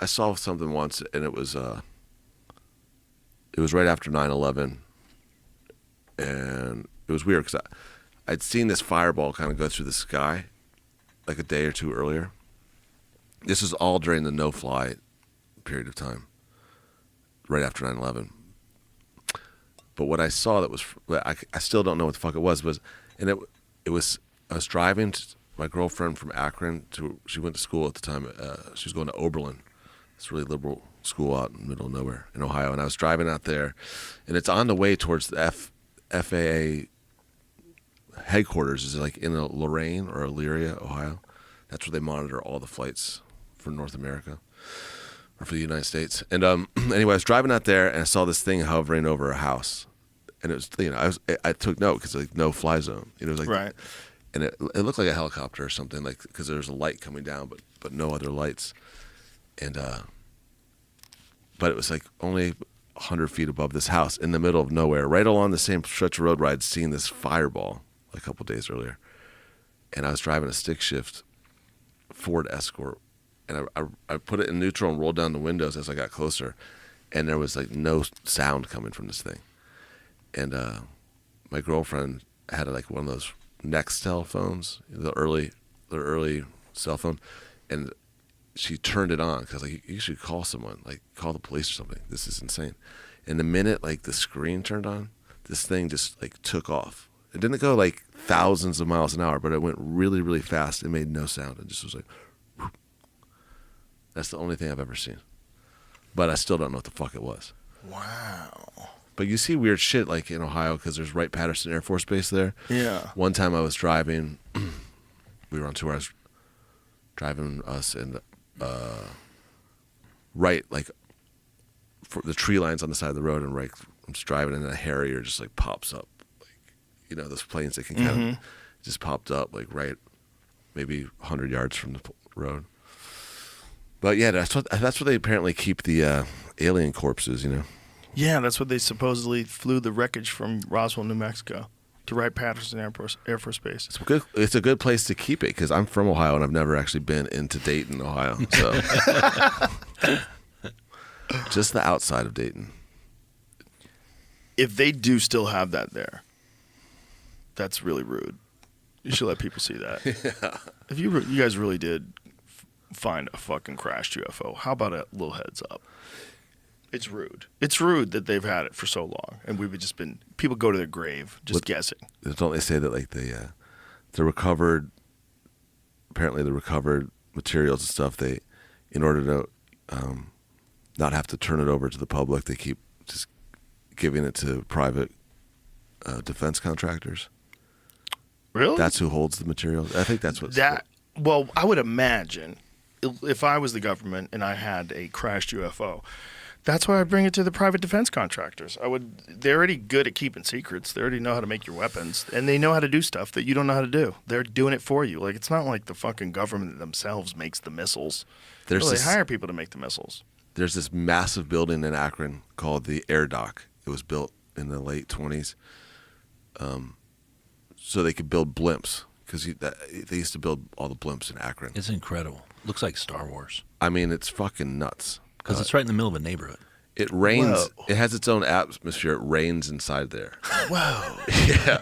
saw something once, and it was right after 9/11, and it was weird because I'd seen this fireball kind of go through the sky like a day or two earlier. This was all during the no-fly period of time, right after 9/11. But what I saw that was, I still don't know what the fuck it was, and it was, I was driving to my girlfriend from Akron she went to school at the time, she was going to Oberlin, this really liberal school out in the middle of nowhere in Ohio, and I was driving out there, and it's on the way towards the FAA headquarters is like in Lorain or Elyria, Ohio. That's where they monitor all the flights for North America or for the United States. And anyway, I was driving out there, and I saw this thing hovering over a house, and it was I took note because like no fly zone, it was like right, and it looked like a helicopter or something, like because there was a light coming down, but no other lights, and but it was like only 100 feet above this house in the middle of nowhere, right along the same stretch of road where I'd seen this fireball a couple days earlier. And I was driving a stick shift Ford Escort, and I put it in neutral and rolled down the windows as I got closer, and there was like no sound coming from this thing. And my girlfriend had like one of those Nextel phones, the early cell phone, and she turned it on because like you should call someone, like call the police or something. This is insane. And the minute like the screen turned on, this thing just like took off. It didn't go like thousands of miles an hour, but it went really, really fast. It made no sound. It just was like, whoop. That's the only thing I've ever seen. But I still don't know what the fuck it was. Wow. But you see weird shit like in Ohio because there's Wright-Patterson Air Force Base there. Yeah. One time I was driving, we were on tour. I was driving us and right like for the tree lines on the side of the road, and right I'm just driving and a Harrier just like pops up, like those planes that can kind of just popped up like right maybe 100 yards from the road. But yeah, that's where they apparently keep the alien corpses, Yeah, that's what they supposedly flew the wreckage from Roswell, New Mexico, to Wright-Patterson Air Force Base. It's a good place to keep it because I'm from Ohio and I've never actually been into Dayton, Ohio. So just the outside of Dayton. If they do still have that there, that's really rude. You should let people see that. Yeah. If you guys really did find a fucking crashed UFO, how about a little heads up? It's rude. It's rude that they've had it for so long, and we've just been people go to their grave just guessing. Don't they say that like the recovered, apparently the recovered materials and stuff, they, in order to not have to turn it over to the public, they keep just giving it to private defense contractors. Really? That's who holds the materials. I think that's what. Well, I would imagine if I was the government and I had a crashed UFO. That's why I bring it to the private defense contractors. They're already good at keeping secrets. They already know how to make your weapons, and they know how to do stuff that you don't know how to do. They're doing it for you. Like, it's not like the fucking government themselves makes the missiles. They hire people to make the missiles. There's this massive building in Akron called the Air Dock. It was built in the late 20s, so they could build blimps because they used to build all the blimps in Akron. It's incredible. Looks like Star Wars. I mean, it's fucking nuts. Because it's right in the middle of a neighborhood. It rains. Whoa. It has its own atmosphere. It rains inside there. Whoa. Yeah.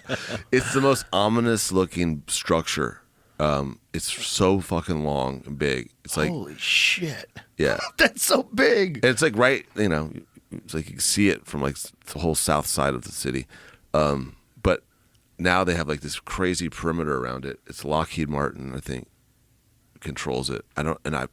It's the most ominous looking structure. It's so fucking long and big. It's like, holy shit. Yeah. That's so big. It's like right, it's like you can see it from like the whole south side of the city. But now they have like this crazy perimeter around it. It's Lockheed Martin, I think, controls it. I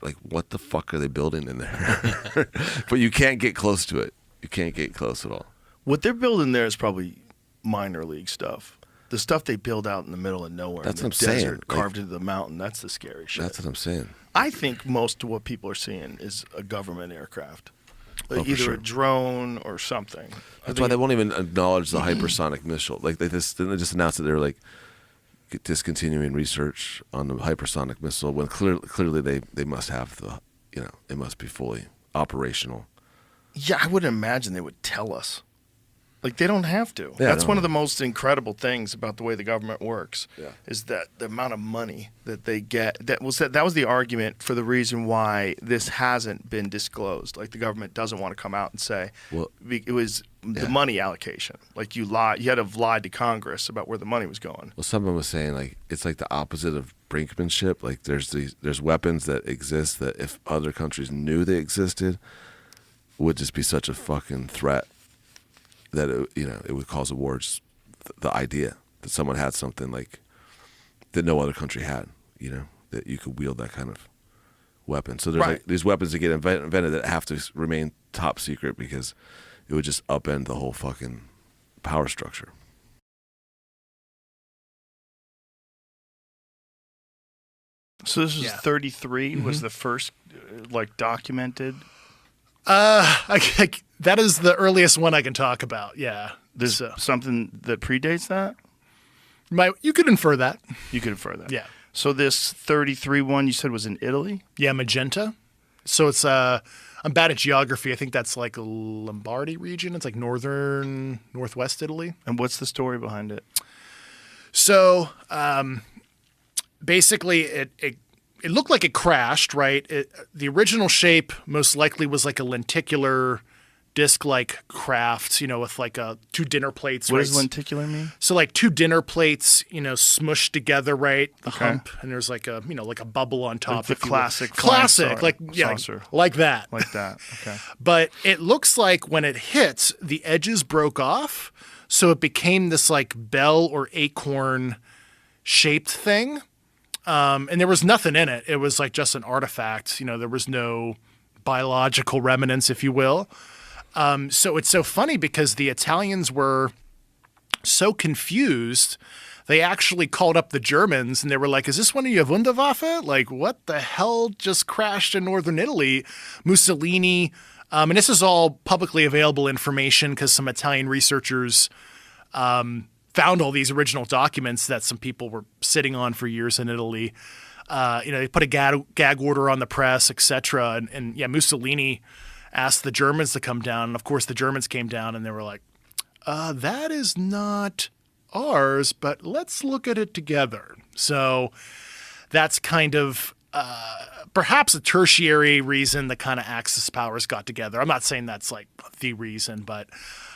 like, what the fuck are they building in there? But you can't get close to it. You can't get close at all. What they're building there is probably minor league stuff. The stuff they build out in the middle of nowhere, that's in what the I'm desert, saying. carved into the mountain, that's the scary shit. That's what I'm saying. I think most of what people are seeing is a government aircraft. Either sure. a drone or something. That's why they won't even acknowledge the hypersonic missile. Like they just announced that they're like discontinuing research on the hypersonic missile when clearly they must have the, it must be fully operational. Yeah, I would imagine they would tell us. Like, they don't have to. Yeah, That's one of the most incredible things about the way the government works, Yeah. is that the amount of money that they get. That was the argument for the reason why this hasn't been disclosed. Like, the government doesn't want to come out and say, Well, it was the money allocation. Like, you had to have lied to Congress about where the money was going. Well, someone was saying like it's like the opposite of brinkmanship. Like there's weapons that exist that if other countries knew they existed, would just be such a fucking threat that it would cause a war. Just the idea that someone had something like that no other country had, that you could wield that kind of weapon. So there's Right. like these weapons that get invented that have to remain top secret because it would just upend the whole fucking power structure. So this was Yeah. 33 was the first documented. That is the earliest one I can talk about. Yeah. There's something that predates that? You could infer that. You could infer that. Yeah. So this 33 one you said was in Italy? Yeah, magenta. So it's I'm bad at geography. I think that's like a Lombardy region. It's like northwest Italy. And what's the story behind it? So basically, it it looked like it crashed, right? The original shape most likely was like a lenticular disc-like craft, with like two dinner plates. What right? does lenticular mean? So like two dinner plates, smushed together, right? The hump, and there's like a like a bubble on top. Like the classic classic, like saucer. like that, like that. Okay. But it looks like when it hits, the edges broke off, so it became this like bell or acorn shaped thing, and there was nothing in it. It was like just an artifact. There was no biological remnants, if you will. So it's so funny because the Italians were so confused. They actually called up the Germans and they were like, is this one of your Wunderwaffe? Like, what the hell just crashed in northern Italy? Mussolini. And this is all publicly available information because some Italian researchers found all these original documents that some people were sitting on for years in Italy. They put a gag order on the press, etc. And Mussolini asked the Germans to come down. And of course, the Germans came down and they were like, that is not ours, but let's look at it together. So that's kind of perhaps a tertiary reason the kind of Axis powers got together. I'm not saying that's like the reason, but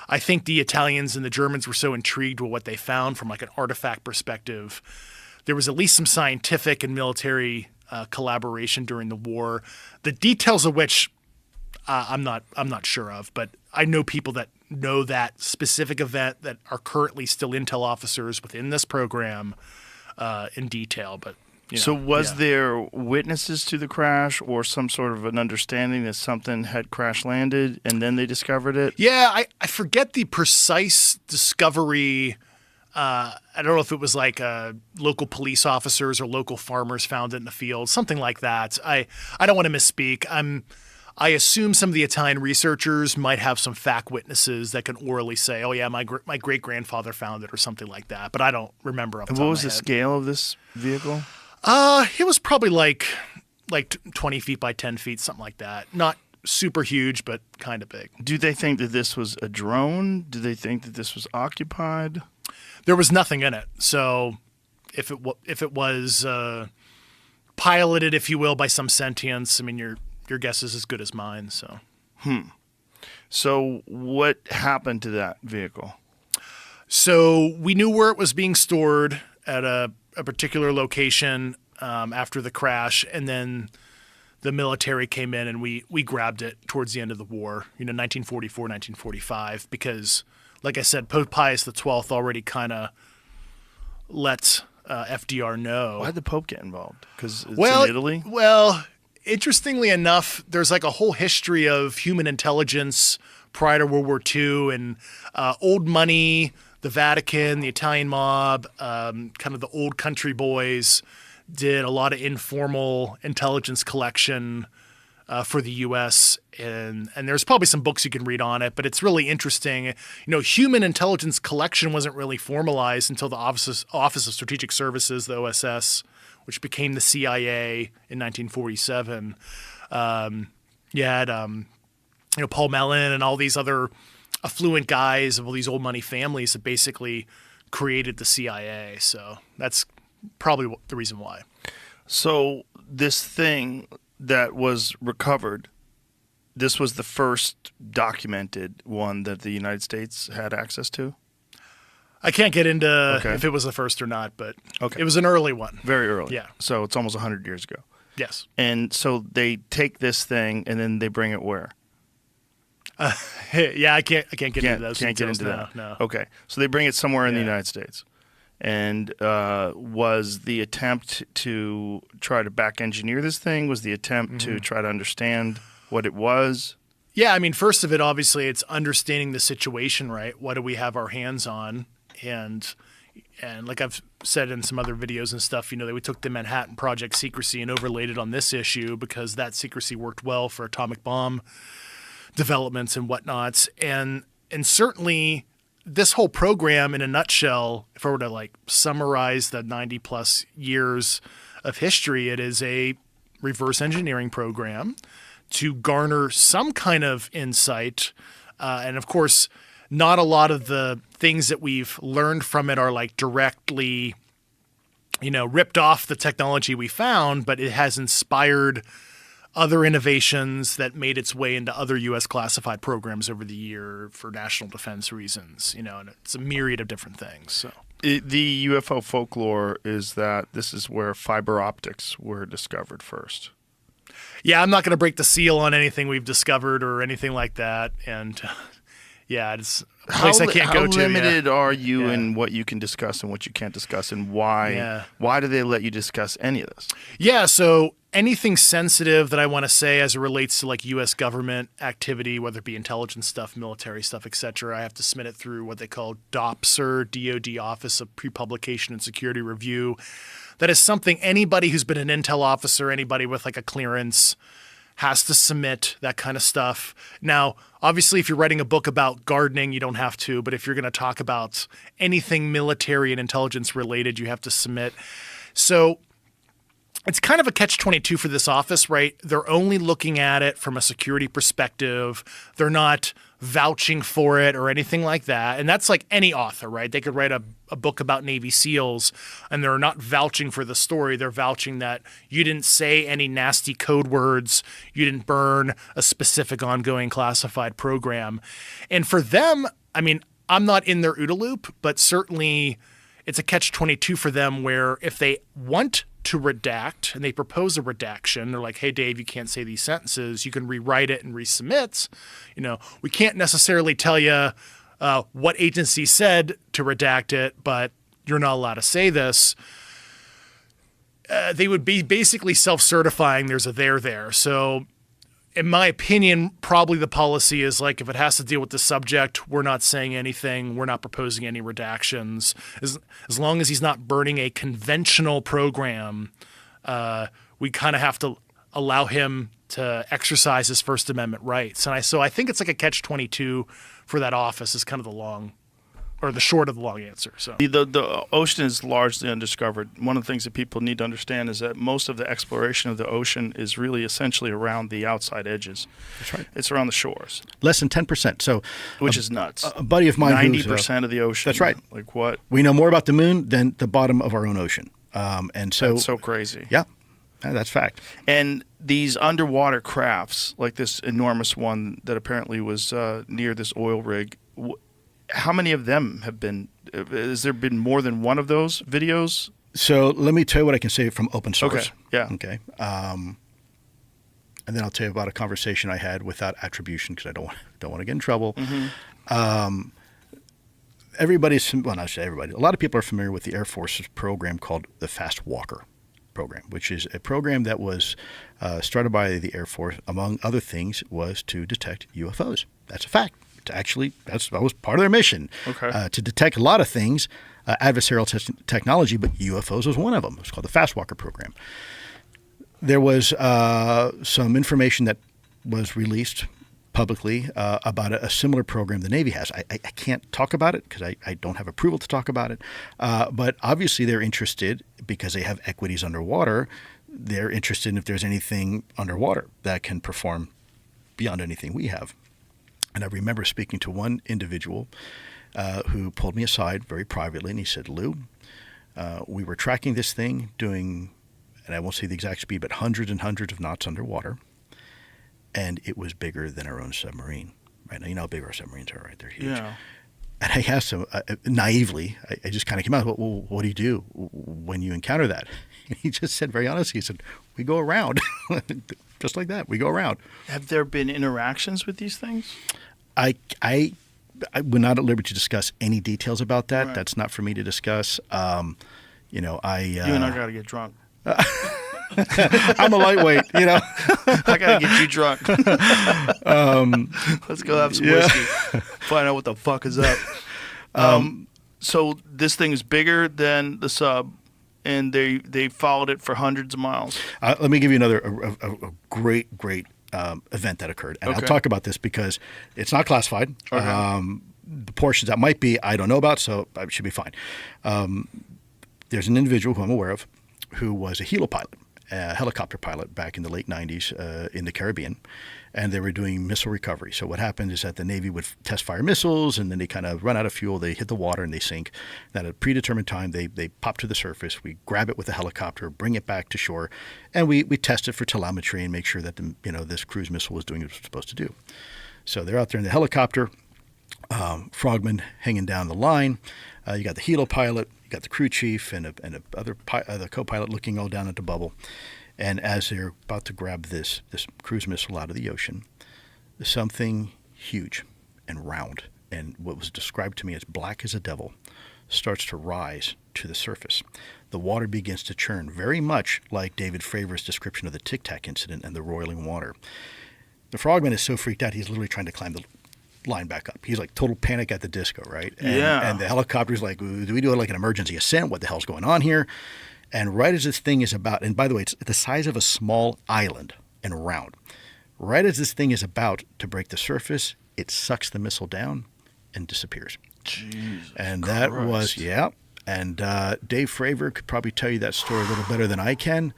I think the Italians and the Germans were so intrigued with what they found from like an artifact perspective. There was at least some scientific and military collaboration during the war, the details of which I'm not sure of, but I know people that know that specific event that are currently still intel officers within this program in detail. But so was there witnesses to the crash or some sort of an understanding that something had crash landed and then they discovered it? Yeah, I forget the precise discovery. I don't know if it was like local police officers or local farmers found it in the field, something like that. I don't want to misspeak. I assume some of the Italian researchers might have some fact witnesses that can orally say, "Oh yeah, my great-grandfather found it" or something like that. But I don't remember. And what was the scale of this vehicle? It was probably like 20 feet by 10 feet, something like that. Not super huge, but kind of big. Do they think that this was a drone? Do they think that this was occupied? There was nothing in it. So if it was piloted, if you will, by some sentience, I mean, your guess is as good as mine. So. So what happened to that vehicle? So we knew where it was being stored at a particular location after the crash, and then the military came in and we grabbed it towards the end of the war, 1944, 1945, because, like I said, Pope Pius XII already kind of let FDR know. Why'd the Pope get involved? Because it's in Italy? Well, interestingly enough, there's like a whole history of human intelligence prior to World War II and old money, the Vatican, the Italian mob, kind of the old country boys did a lot of informal intelligence collection for the U.S. And there's probably some books you can read on it, but it's really interesting. Human intelligence collection wasn't really formalized until the Office of Strategic Services, the OSS, which became the CIA in 1947. You had Paul Mellon and all these other affluent guys of all these old money families that basically created the CIA. So that's probably the reason why. So this thing that was recovered, this was the first documented one that the United States had access to? I can't get into if it was the first or not, but it was an early one. Very early. Yeah. So it's almost 100 years ago. Yes. And so they take this thing and then they bring it where? Yeah, I can't get into those. Can't get details. into that. No. Okay. So they bring it somewhere in the United States. And was the attempt to try to back engineer this thing? Was the attempt to try to understand what it was? Yeah, I mean, first of it, obviously, it's understanding the situation, right? What do we have our hands on? And like I've said in some other videos and stuff, that we took the Manhattan Project secrecy and overlaid it on this issue because that secrecy worked well for atomic bomb developments and whatnots. And certainly this whole program in a nutshell, if I were to summarize the 90 plus years of history, it is a reverse engineering program to garner some kind of insight. And of course, not a lot of the things that we've learned from it are directly ripped off the technology we found, but it has inspired other innovations that made its way into other U.S. classified programs over the year for national defense reasons, and it's a myriad of different things. So. The UFO folklore is that this is where fiber optics were discovered first. Yeah, I'm not going to break the seal on anything we've discovered or anything like that. And it's a place I can't go to. How limited are you in what you can discuss and what you can't discuss, and why? Yeah. Why do they let you discuss any of this? Yeah, so anything sensitive that I want to say as it relates to like U.S. government activity, whether it be intelligence stuff, military stuff, etc., I have to submit it through what they call DOPSR, DoD Office of Pre-Publication and Security Review. That is something anybody who's been an intel officer, anybody with like a clearance, has to submit that kind of stuff. Now, obviously, if you're writing a book about gardening, you don't have to. But if you're going to talk about anything military and intelligence related, you have to submit. So it's kind of a catch-22 for this office, right? They're only looking at it from a security perspective. They're not vouching for it or anything like that. And that's like any author, right? They could write a book about Navy SEALs and they're not vouching for the story. They're vouching that you didn't say any nasty code words. You didn't burn a specific ongoing classified program. And for them, I mean, I'm not in their OODA loop, but certainly it's a catch-22 for them where if they want to redact and they propose a redaction, they're like, hey, Dave, you can't say these sentences. You can rewrite it and resubmit. We can't necessarily tell you what agency said to redact it, but you're not allowed to say this. They would be basically self-certifying there's a there. So in my opinion, probably the policy is like, if it has to deal with the subject, we're not saying anything. We're not proposing any redactions. As long as he's not burning a conventional program, we kind of have to allow him to exercise his First Amendment rights. And so I think it's like a catch-22 for that office is kind of the short of the long answer. So the ocean is largely undiscovered. One of the things that people need to understand is that most of the exploration of the ocean is really essentially around the outside edges. That's right. It's around the shores. Less than 10%. So, which is nuts. A buddy of mine 90% of the ocean. That's right. Like what? We know more about the moon than the bottom of our own ocean. And so that's so crazy. Yeah, that's fact. And these underwater crafts, like this enormous one that apparently was near this oil rig. How many of them have been? Has there been more than one of those videos? So let me tell you what I can say from open source. Okay. Yeah. Okay. And then I'll tell you about a conversation I had without attribution because I don't want to get in trouble. Mm-hmm. A lot of people are familiar with the Air Force's program called the Fast Walker program, which is a program that was started by the Air Force, among other things, was to detect UFOs. That's a fact. That was part of their mission, to detect a lot of things, adversarial technology, but UFOs was one of them. It's called the Fast Walker program. There was some information that was released publicly about a similar program the Navy has. I can't talk about it because I don't have approval to talk about it, but obviously they're interested because they have equities underwater. They're interested in if there's anything underwater that can perform beyond anything we have. And I remember speaking to one individual who pulled me aside very privately, and he said, Lou, we were tracking this thing doing, and I won't say the exact speed, but hundreds and hundreds of knots underwater, and it was bigger than our own submarine. Right now, you know how big our submarines are, right? They're huge. Yeah. And I asked him, naively, I just kind of came out, well, what do you do when you encounter that? And he just said, very honestly, he said, we go around. Just like that, we go around. Have there been interactions with these things? I we're not at liberty to discuss any details about that. Right. That's not for me to discuss. You and I got to get drunk. I'm a lightweight, I got to get you drunk. Let's go have some whiskey. Find out what the fuck is up. So this thing is bigger than the sub, and they followed it for hundreds of miles. Let me give you another a great event that occurred. And I'll talk about this because it's not classified. Okay. The portions that might be, I don't know about, so I should be fine. There's an individual who I'm aware of who was a helo pilot. a helicopter pilot back in the late 90s in the Caribbean, and they were doing missile recovery. So what happened is that the Navy would test fire missiles, and then they kind of run out of fuel, they hit the water, and they sink. At a predetermined time, they pop to the surface. We grab it with a helicopter, bring it back to shore, and we test it for telemetry and make sure that this cruise missile was doing what it was supposed to do. So they're out there in the helicopter, frogmen hanging down the line. You got the helo pilot, you got the crew chief, and the co-pilot looking all down at the bubble. And as they're about to grab this cruise missile out of the ocean, something huge and round, and what was described to me as black as a devil, starts to rise to the surface. The water begins to churn, very much like David Fravor's description of the Tic Tac incident and the roiling water. The frogman is so freaked out, he's literally trying to climb the line back up. He's like total Panic at the Disco, right? And the helicopter's like, do we do like an emergency ascent? What the hell's going on here? And right as this thing is about, and by the way, it's the size of a small island and round. Right as this thing is about to break the surface, it sucks the missile down and disappears. Jesus and that Christ. was, yeah. And Dave Fravor could probably tell you that story a little better than I can.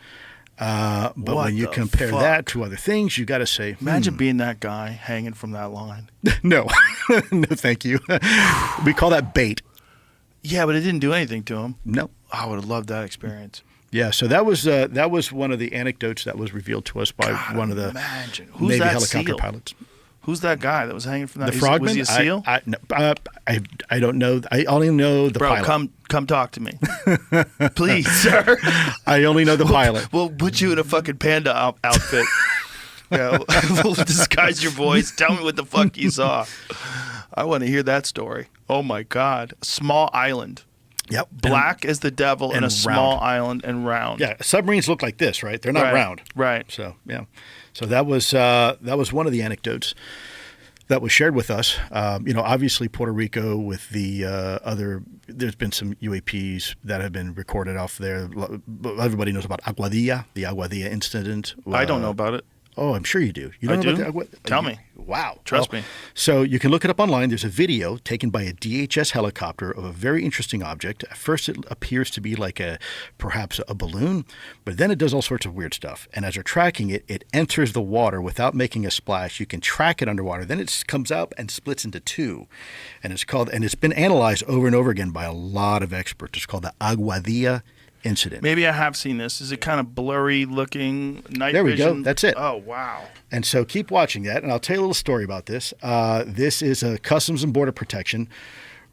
But What when you the compare fuck? that to other things, you got to say, Imagine being that guy hanging from that line. no, no, thank you. We call that bait. Yeah, but it didn't do anything to him. No. I would have loved that experience. Yeah, so that was one of the anecdotes that was revealed to us by one of the Imagine. Who's Navy that helicopter seal? pilots. Who's that guy that was hanging from that? The frogman? Was he a seal? I don't know. I only know the Bro, pilot. come talk to me. Please, sir. I only know the pilot. We'll put you in a fucking panda outfit. We'll disguise your voice. Tell me what the fuck you saw. I want to hear that story. Oh, my God. A small island. Yep. Black as the devil in and a small round. island and round. Yeah, submarines look like this, right? They're not Right, round. right. So, yeah. So that was one of the anecdotes that was shared with us. Obviously Puerto Rico with the other, there's been some UAPs that have been recorded off there. Everybody knows about Aguadilla, the Aguadilla incident. I don't know about it. Oh, I'm sure you do. You I don't know do? about Tell me. Wow. Trust me. So you can look it up online. There's a video taken by a DHS helicopter of a very interesting object. At first, it appears to be like perhaps a balloon, but then it does all sorts of weird stuff. And as you're tracking it, it enters the water without making a splash. You can track it underwater. Then it comes up and splits into two. And it's been analyzed over and over again by a lot of experts. It's called the Aguadilla incident. Maybe I have seen this. Is it kind of blurry looking night There we vision? go. That's it. Oh, wow. And so keep watching that, and I'll tell you a little story about this. This is a Customs and Border Protection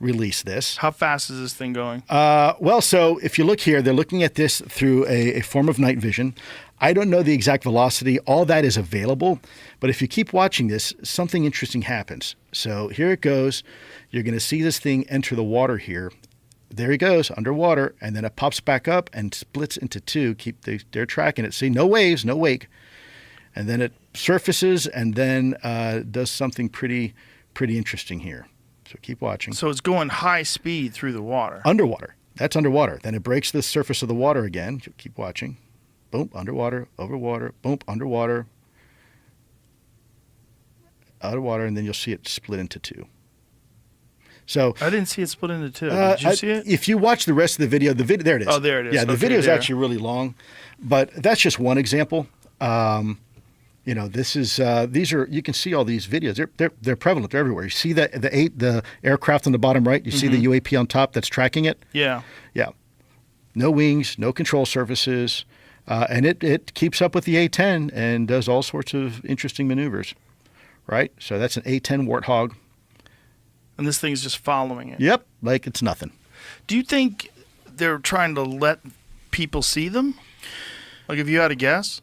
released this. How fast is this thing going? So if you look here, they're looking at this through a form of night vision. I don't know the exact velocity. All that is available. But if you keep watching this, something interesting happens. So here it goes. You're going to see this thing enter the water here. There he goes, underwater, and then it pops back up and splits into two. They're tracking it. See, no waves, no wake. And then it surfaces and then does something pretty interesting here. So keep watching. So it's going high speed through the water. Underwater. That's underwater. Then it breaks the surface of the water again. Keep watching. Boom, underwater, over water, boom, underwater, out of water, and then you'll see it split into two. So I didn't see it split into two. Did you see it? If you watch the rest of the video, there it is. Oh, there it is. Yeah, the Okay, video is there. actually really long, but that's just one example. This is these are, you can see all these videos. They're prevalent. They're everywhere. You see the aircraft on the bottom right. You see the UAP on top that's tracking it. Yeah. Yeah. No wings, no control surfaces, and it keeps up with the A-10 and does all sorts of interesting maneuvers. Right. So that's an A-10 Warthog. And this thing's just following it. Yep, like it's nothing. Do you think they're trying to let people see them? Like, if you had a guess?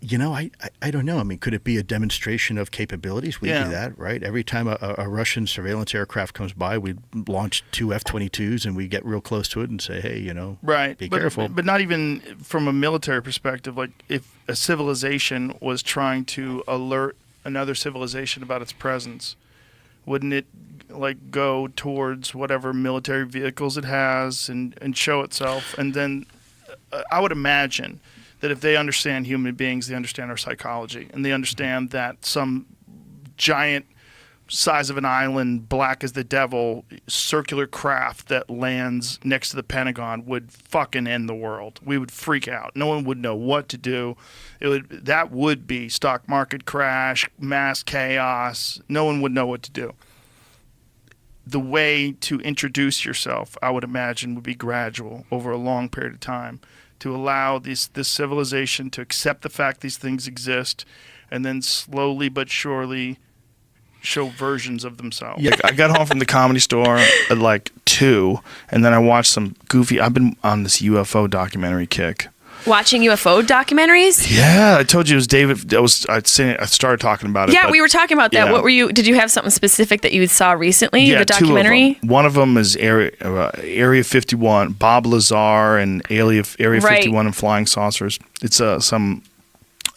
I don't know. I mean, could it be a demonstration of capabilities? We Yeah. do that, right? Every time a Russian surveillance aircraft comes by, we launch two F-22s and we get real close to it and say, hey, Right. be careful. But not even from a military perspective. Like, if a civilization was trying to alert another civilization about its presence, wouldn't it go towards whatever military vehicles it has and show itself? And then I would imagine that if they understand human beings, they understand our psychology, and they understand that some giant size of an island, black as the devil, circular craft that lands next to the Pentagon would fucking end the world. We would freak out. No one would know what to do. That would be stock market crash, mass chaos. No one would know what to do. The way to introduce yourself, I would imagine, would be gradual over a long period of time to allow this civilization to accept the fact these things exist, and then slowly but surely show versions of themselves. Yeah, I got home from the Comedy Store at like 2, and then I watched some goofy. I've been on this UFO documentary kick. Watching UFO documentaries? Yeah, I told you it was David. I started talking about it. Yeah, we were talking about that. Yeah. What were you? Did you have something specific that you saw recently? Yeah, the documentary. 2 of them. One of them is Area 51, Bob Lazar, and Area 51 and flying saucers. It's a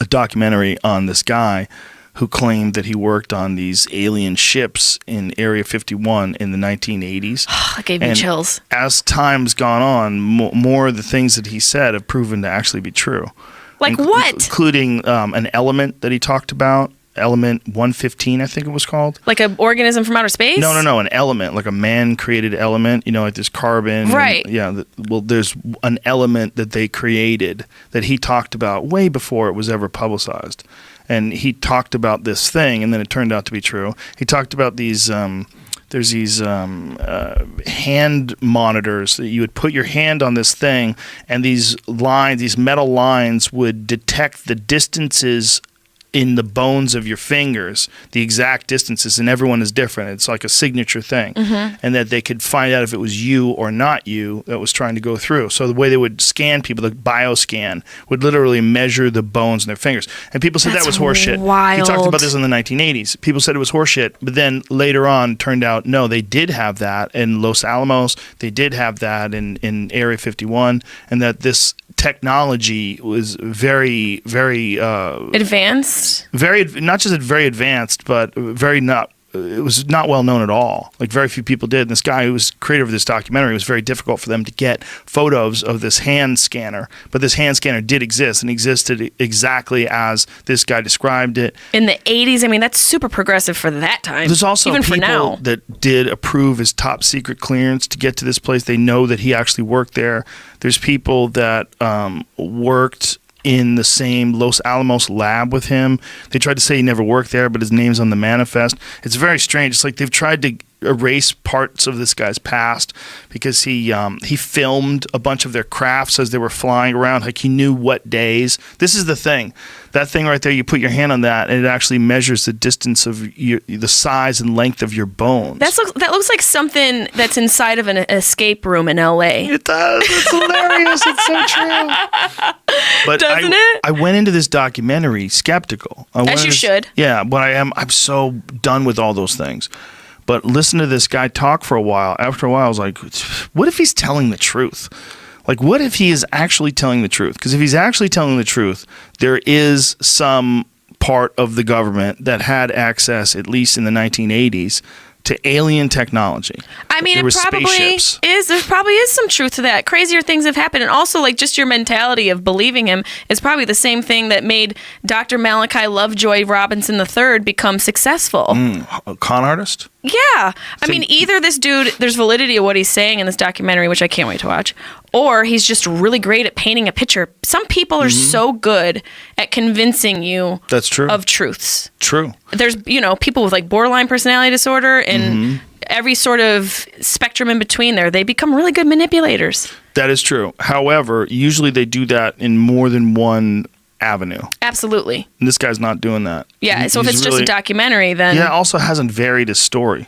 documentary on this guy who claimed that he worked on these alien ships in Area 51 in the 1980s. That gave me chills. As time's gone on, more of the things that he said have proven to actually be true. Like what? Including an element that he talked about, element 115, I think it was called. Like an organism from outer space? No, an element, like a man-created element, like this carbon. Right. There's an element that they created that he talked about way before it was ever publicized. And he talked about this thing, and then it turned out to be true. He talked about these, there's these hand monitors that you would put your hand on this thing, and these metal lines would detect the distances in the bones of your fingers, the exact distances, and everyone is different. It's like a signature thing. And that they could find out if it was you or not you that was trying to go through. So the way they would scan people, the bioscan, would literally measure the bones in their fingers. And people said that was horseshit. Wild. He talked about this in the 1980s. People said it was horseshit, but then later on turned out, no, they did have that in Los Alamos, they did have that in Area 51, and that this technology was very, very advanced. Very, not just very advanced, but very not. It was not well known at all. Like very few people did. And this guy who was creator of this documentary, it was very difficult for them to get photos of this hand scanner. But this hand scanner did exist and existed exactly as this guy described it. In the 80s, I mean, that's super progressive for that time. There's also even people for now. that did approve his top secret clearance to get to this place. They know that he actually worked there. There's people that worked in the same Los Alamos lab with him. They tried to say he never worked there, but his name's on the manifest. It's very strange. It's like they've tried to erase parts of this guy's past because he filmed a bunch of their crafts as they were flying around. Like he knew what days. This is the thing. That thing right there, you put your hand on that, and it actually measures the distance of the size and length of your bones. That looks like something that's inside of an escape room in L.A. It does. It's hilarious. It's so true. But Doesn't it? I went into this documentary skeptical. As you should. Yeah, but I'm so done with all those things. But listen to this guy talk for a while. After a while, I was like, what if he's telling the truth? Like, what if he is actually telling the truth? Because if he's actually telling the truth, there is some part of the government that had access, at least in the 1980s, to alien technology. I mean, there it probably is. There probably is some truth to that. Crazier things have happened. And also, like, just your mentality of believing him is probably the same thing that made Dr. Malachi Lovejoy Robinson III become successful. A con artist? Yeah. I mean, either this dude, there's validity of what he's saying in this documentary, which I can't wait to watch, or he's just really great at painting a picture. Some people are so good at convincing you That's true. of truths. True. There's, people with like borderline personality disorder and every sort of spectrum in between there. They become really good manipulators. That is true. However, usually they do that in more than one avenue. Absolutely. And this guy's not doing that. Yeah, so if it's just a documentary, then... Yeah, also hasn't varied his story.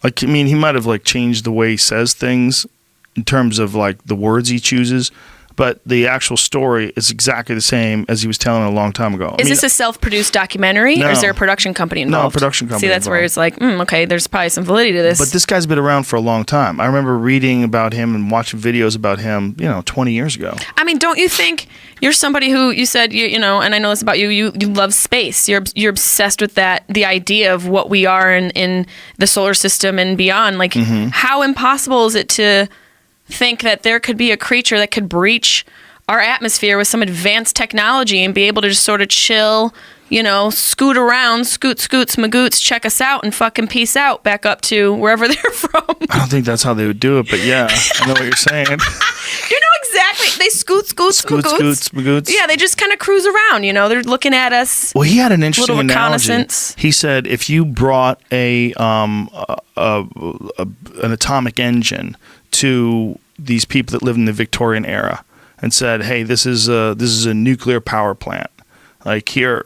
Like, I mean, he might have, like, changed the way he says things in terms of, like, the words he chooses, but the actual story is exactly the same as he was telling a long time ago. Is this a self-produced documentary, or is there a production company involved? No, a production company See, that's where it's like, okay, there's probably some validity to this. But this guy's been around for a long time. I remember reading about him and watching videos about him, 20 years ago. I mean, don't you think you're somebody who, you said, and I know this about you, you love space. You're obsessed with that, the idea of what we are in the solar system and beyond. Like, how impossible is it to think that there could be a creature that could breach our atmosphere with some advanced technology and be able to just sort of chill, scoot around, scoots, magoots, check us out, and fucking peace out back up to wherever they're from. I don't think that's how they would do it, but yeah, I know what you're saying. You know exactly. They scoots, magoots. Yeah, they just kind of cruise around. They're looking at us. Well, he had an interesting little analogy. reconnaissance. He said if you brought an atomic engine to these people that lived in the Victorian era and said, "Hey, this is a nuclear power plant. Like here,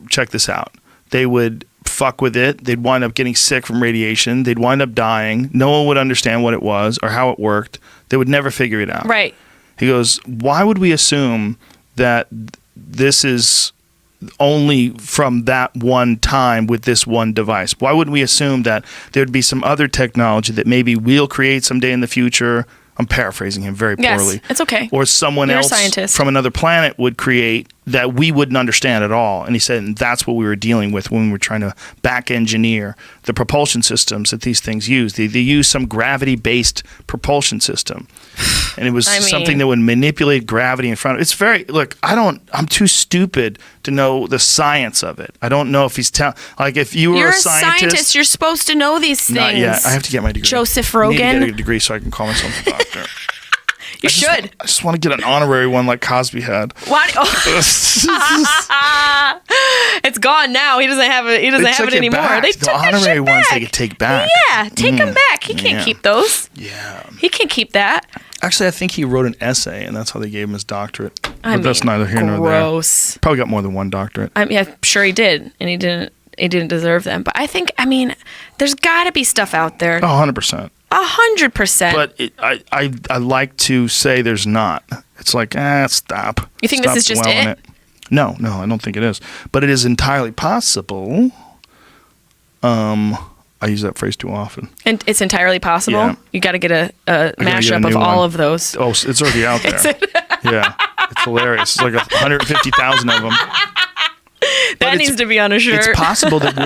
check this out." They would fuck with it. They'd wind up getting sick from radiation. They'd wind up dying. No one would understand what it was or how it worked. They would never figure it out. Right. He goes, why would we assume that this is only from that one time with this one device? Why wouldn't we assume that there'd be some other technology that maybe we'll create someday in the future? I'm paraphrasing him very poorly. Yes, it's okay. Or someone You're a else scientist. from another planet would create that we wouldn't understand at all. And he said, and that's what we were dealing with when we were trying to back engineer the propulsion systems that these things use. They use some gravity-based propulsion system. And it was something that would manipulate gravity in front of it. It's very, look, I'm too stupid to know the science of it. I don't know if he's if you were You're a scientist. You're supposed to know these things. Not yet. I have to get my degree. Joseph I need to Rogan. get a degree so I can call myself a doctor. You should. I just want to get an honorary one like Cosby had. Why? It's gone now. He doesn't have it. He doesn't have it anymore. Back. They the took that honorary shit ones back. they could take back. Yeah, take them back. He can't keep those. Yeah. He can't keep that. Actually, I think he wrote an essay, and that's how they gave him his doctorate. I But that's mean, neither here nor there. gross. Probably got more than one doctorate. I'm sure he did, and he didn't deserve them. But I think, there's got to be stuff out there. 100%. 100%. But I like to say there's not. It's like, stop. You think Stop this is just dwelling it? No, I don't think it is. But it is entirely possible. I use that phrase too often. And it's entirely possible. Yeah. You got to get a get a mashup of new all one. of those. Oh, it's already out there. Yeah. It's hilarious. It's like 150,000 of them. That needs to be on a shirt. It's possible that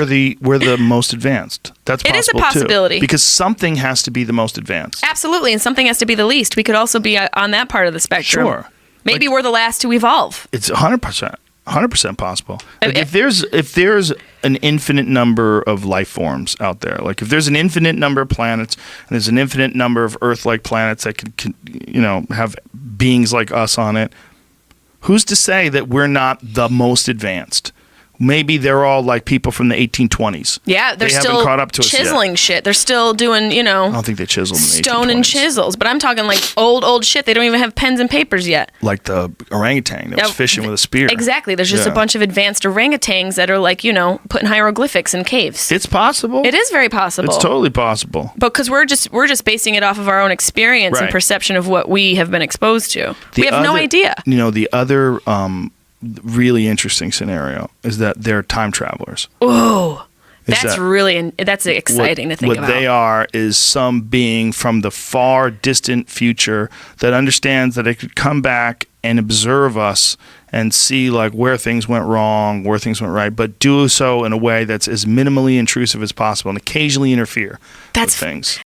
we're the most advanced. That's possible. It is a possibility. Too, because something has to be the most advanced. Absolutely, and something has to be the least. We could also be on that part of the spectrum. Sure. Maybe we're the last to evolve. It's 100% possible. Like if there's an infinite number of life forms out there, like if there's an infinite number of planets and there's an infinite number of Earth-like planets that can have beings like us on it, who's to say that we're not the most advanced? Maybe they're all like people from the 1820s. Yeah, they're they still haven't caught up to us chiseling yet. shit. They're still doing, I don't think they chiseled in the 1820s. stone and chisels. But I'm talking like old shit. They don't even have pens and papers yet. Like the orangutan that was fishing with a spear. Exactly. There's just a bunch of advanced orangutans that are like, putting hieroglyphics in caves. It's possible. It is very possible. It's totally possible. But because we're just basing it off of our own experience and Right. perception of what we have been exposed to. We have no idea. The other really interesting scenario is that they're time travelers. Ooh, that's that- that's exciting to think about. What they are is some being from the far distant future that understands that it could come back and observe us and see like where things went wrong, where things went right, but do so in a way that's as minimally intrusive as possible and occasionally interfere with things.